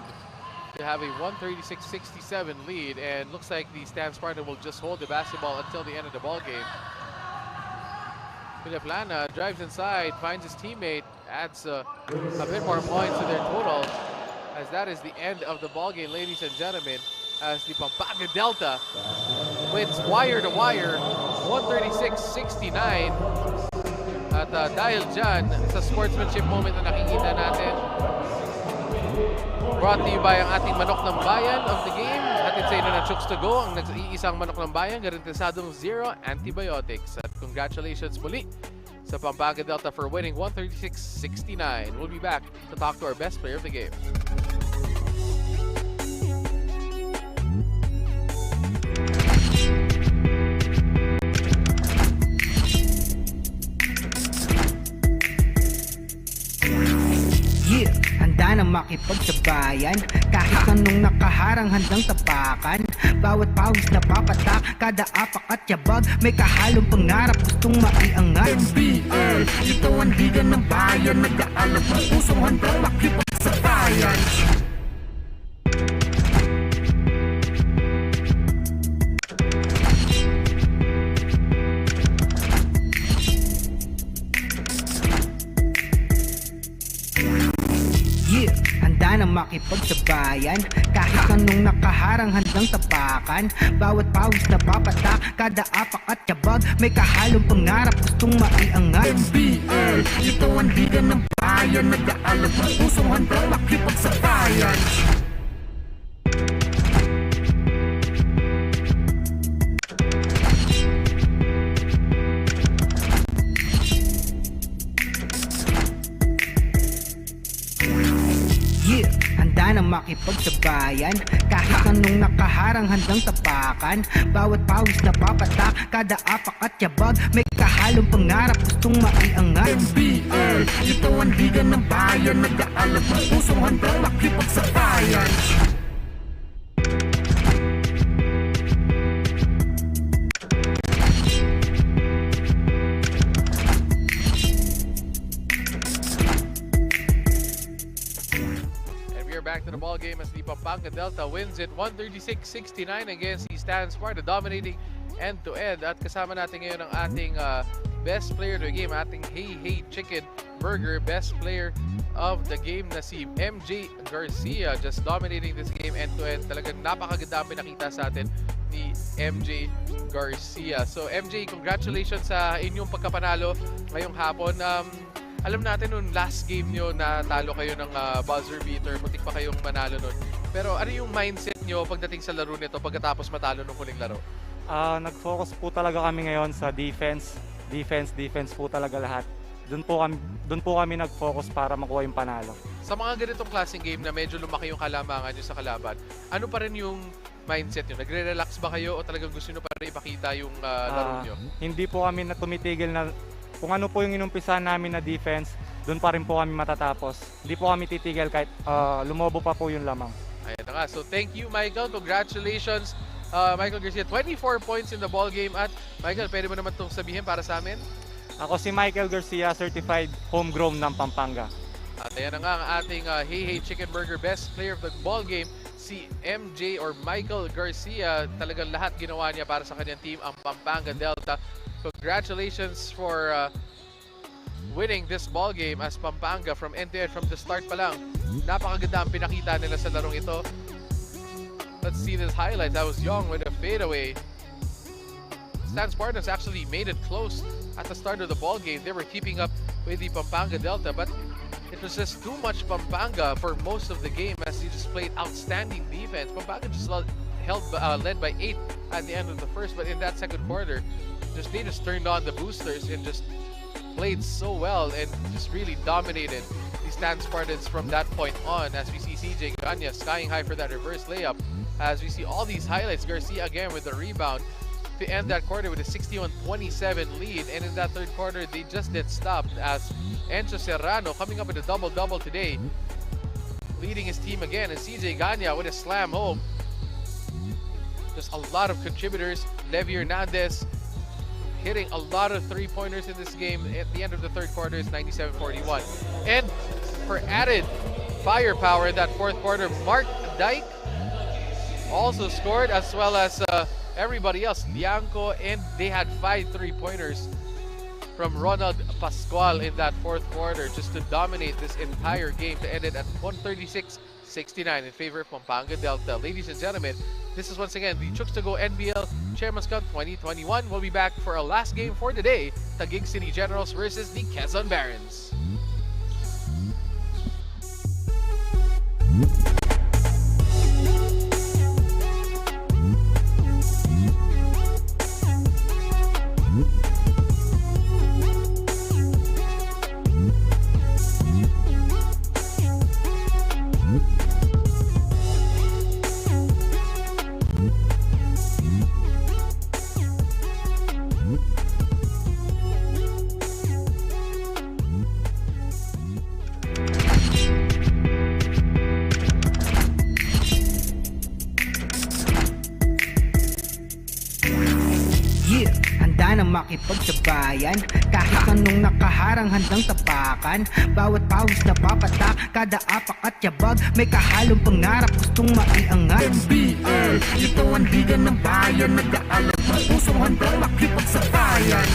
to have a 136-67 lead, and looks like the Stan Spartan will just hold the basketball until the end of the ball game. Plana drives inside, finds his teammate, adds a bit more points to their total, as that is the end of the ball game, ladies and gentlemen, as the Pampanga Delta wins wire to wire 136-69. At dahil dyan sa sportsmanship moment na nakikita natin, brought to you by ang ating manok ng bayan of the game. Hatid sa inyo ng Chooks-to-Go, ang nag-iisang manok ng bayan, garantisadong zero antibiotics. At congratulations muli sa Pampanga Delta for winning 136-69. We'll be back to talk to our best player of the game. Yeah, handa na makipagsabayan. Kahit anong nakaharang handang tapakan. Bawat pawis na papatak, kada apak at yabag, may kahalong pangarap gustong maiangat. NBL, ito ang liga ng bayan, nag-aalap ng pusong handang makipagsabayan. Na makipagsabayan, kahit anong nakaharang handang tapakan. Bawat pawis na papatak, kada apak at yabag, may kahalong pangarap gustong maiangat. NBL, ito ang liga ng bayan, nag-aalap ng pusong handang makipagsabayan. Na makipagsabayan, kahit anong nakaharang handang tapakan. Bawat pawis na papatak, kada apak at yabag, may kahalong pangarap gustong maiangat. NBL, ito ang liga ng bayan, nag-aalap ng pusong handang makipagsabayan. Back to the ball game as the Pampanga Delta wins it 136-69 against the Stan Spartan, dominating end-to-end. At kasama natin ngayon ang ating best player of the game, ating Hey Chicken Burger best player of the game na si MJ Garcia, just dominating this game end-to-end. Talagang napakaganda ang pinakita sa atin ni MJ Garcia. So MJ, congratulations sa inyong pagkapanalo ngayong hapon. Alam natin nung last game nyo na talo kayo ng buzzer beater, muntik pa kayong manalo nun. Pero ano yung mindset nyo pagdating sa laro nito pagkatapos matalo nung huling laro? Nag-focus po talaga kami ngayon sa defense po talaga lahat. Doon po kami nag-focus para makuha yung panalo. Sa mga ganitong klaseng game na medyo lumaki yung kalamangan nyo sa kalaban, ano pa rin yung mindset nyo? Nagre-relax ba kayo o talagang gusto nyo pa rin ipakita yung laro nyo? Hindi po kami na tumitigil na kung ano po yung inumpisahan namin na defense, doon pa rin po kami matatapos. Hindi po kami titigil kahit lumobo pa po yung lamang. Ayan na nga. So thank you, Michael. Congratulations, Michael Garcia. 24 points in the ball game. At Michael, pwede mo naman itong sabihin para sa amin? Ako si Michael Garcia, certified homegrown ng Pampanga. At ayan na nga ang ating Hey Chicken Burger best player of the ball game, si MJ or Michael Garcia. Talagang lahat ginawa niya para sa kanyang team, ang Pampanga Delta. Congratulations for winning this ball game as Pampanga from end to end, from the start pa lang. Napakaganda ang pinakita nila sa larong ito. Let's see this highlight. That was Young with a fadeaway. Spartans actually made it close at the start of the ball game. They were keeping up with the Pampanga Delta, but it was just too much Pampanga for most of the game as they just played outstanding defense. Pampanga just led by 8 at the end of the first, but in that second quarter, they just turned on the boosters and just played so well and just really dominated the Spartans from that point on, as we see CJ Ganya skying high for that reverse layup. As we see all these highlights, Garcia again with the rebound to end that quarter with a 61-27 lead, and in that third quarter they just didn't stop as Enzo Serrano coming up with a double-double today, leading his team again, and CJ Ganya with a slam home. Just a lot of contributors. Levi Hernandez hitting a lot of three-pointers in this game. At the end of the third quarter is 97-41. And for added firepower in that fourth quarter, Mark Dyke also scored, as well as everybody else, Lianco, and they had 5 three-pointers from Ronald Pascual in that fourth quarter just to dominate this entire game to end it at 136-69 in favor of Pampanga Delta. Ladies and gentlemen, this is once again the Chooks-to-Go NBL Chairman's Cup 2021. We'll be back for our last game for today, Taguig City Generals versus the Quezon Barons. Handa na makipagsabayan, kahit anong nakaharang handang tapakan. Bawat pawis na papatak, kada apak at yabag, may kahalong pangarap gustong maiangat. NBL, ito ang liga ng bayan, nag-aalap ng pusong handang makipagsabayan.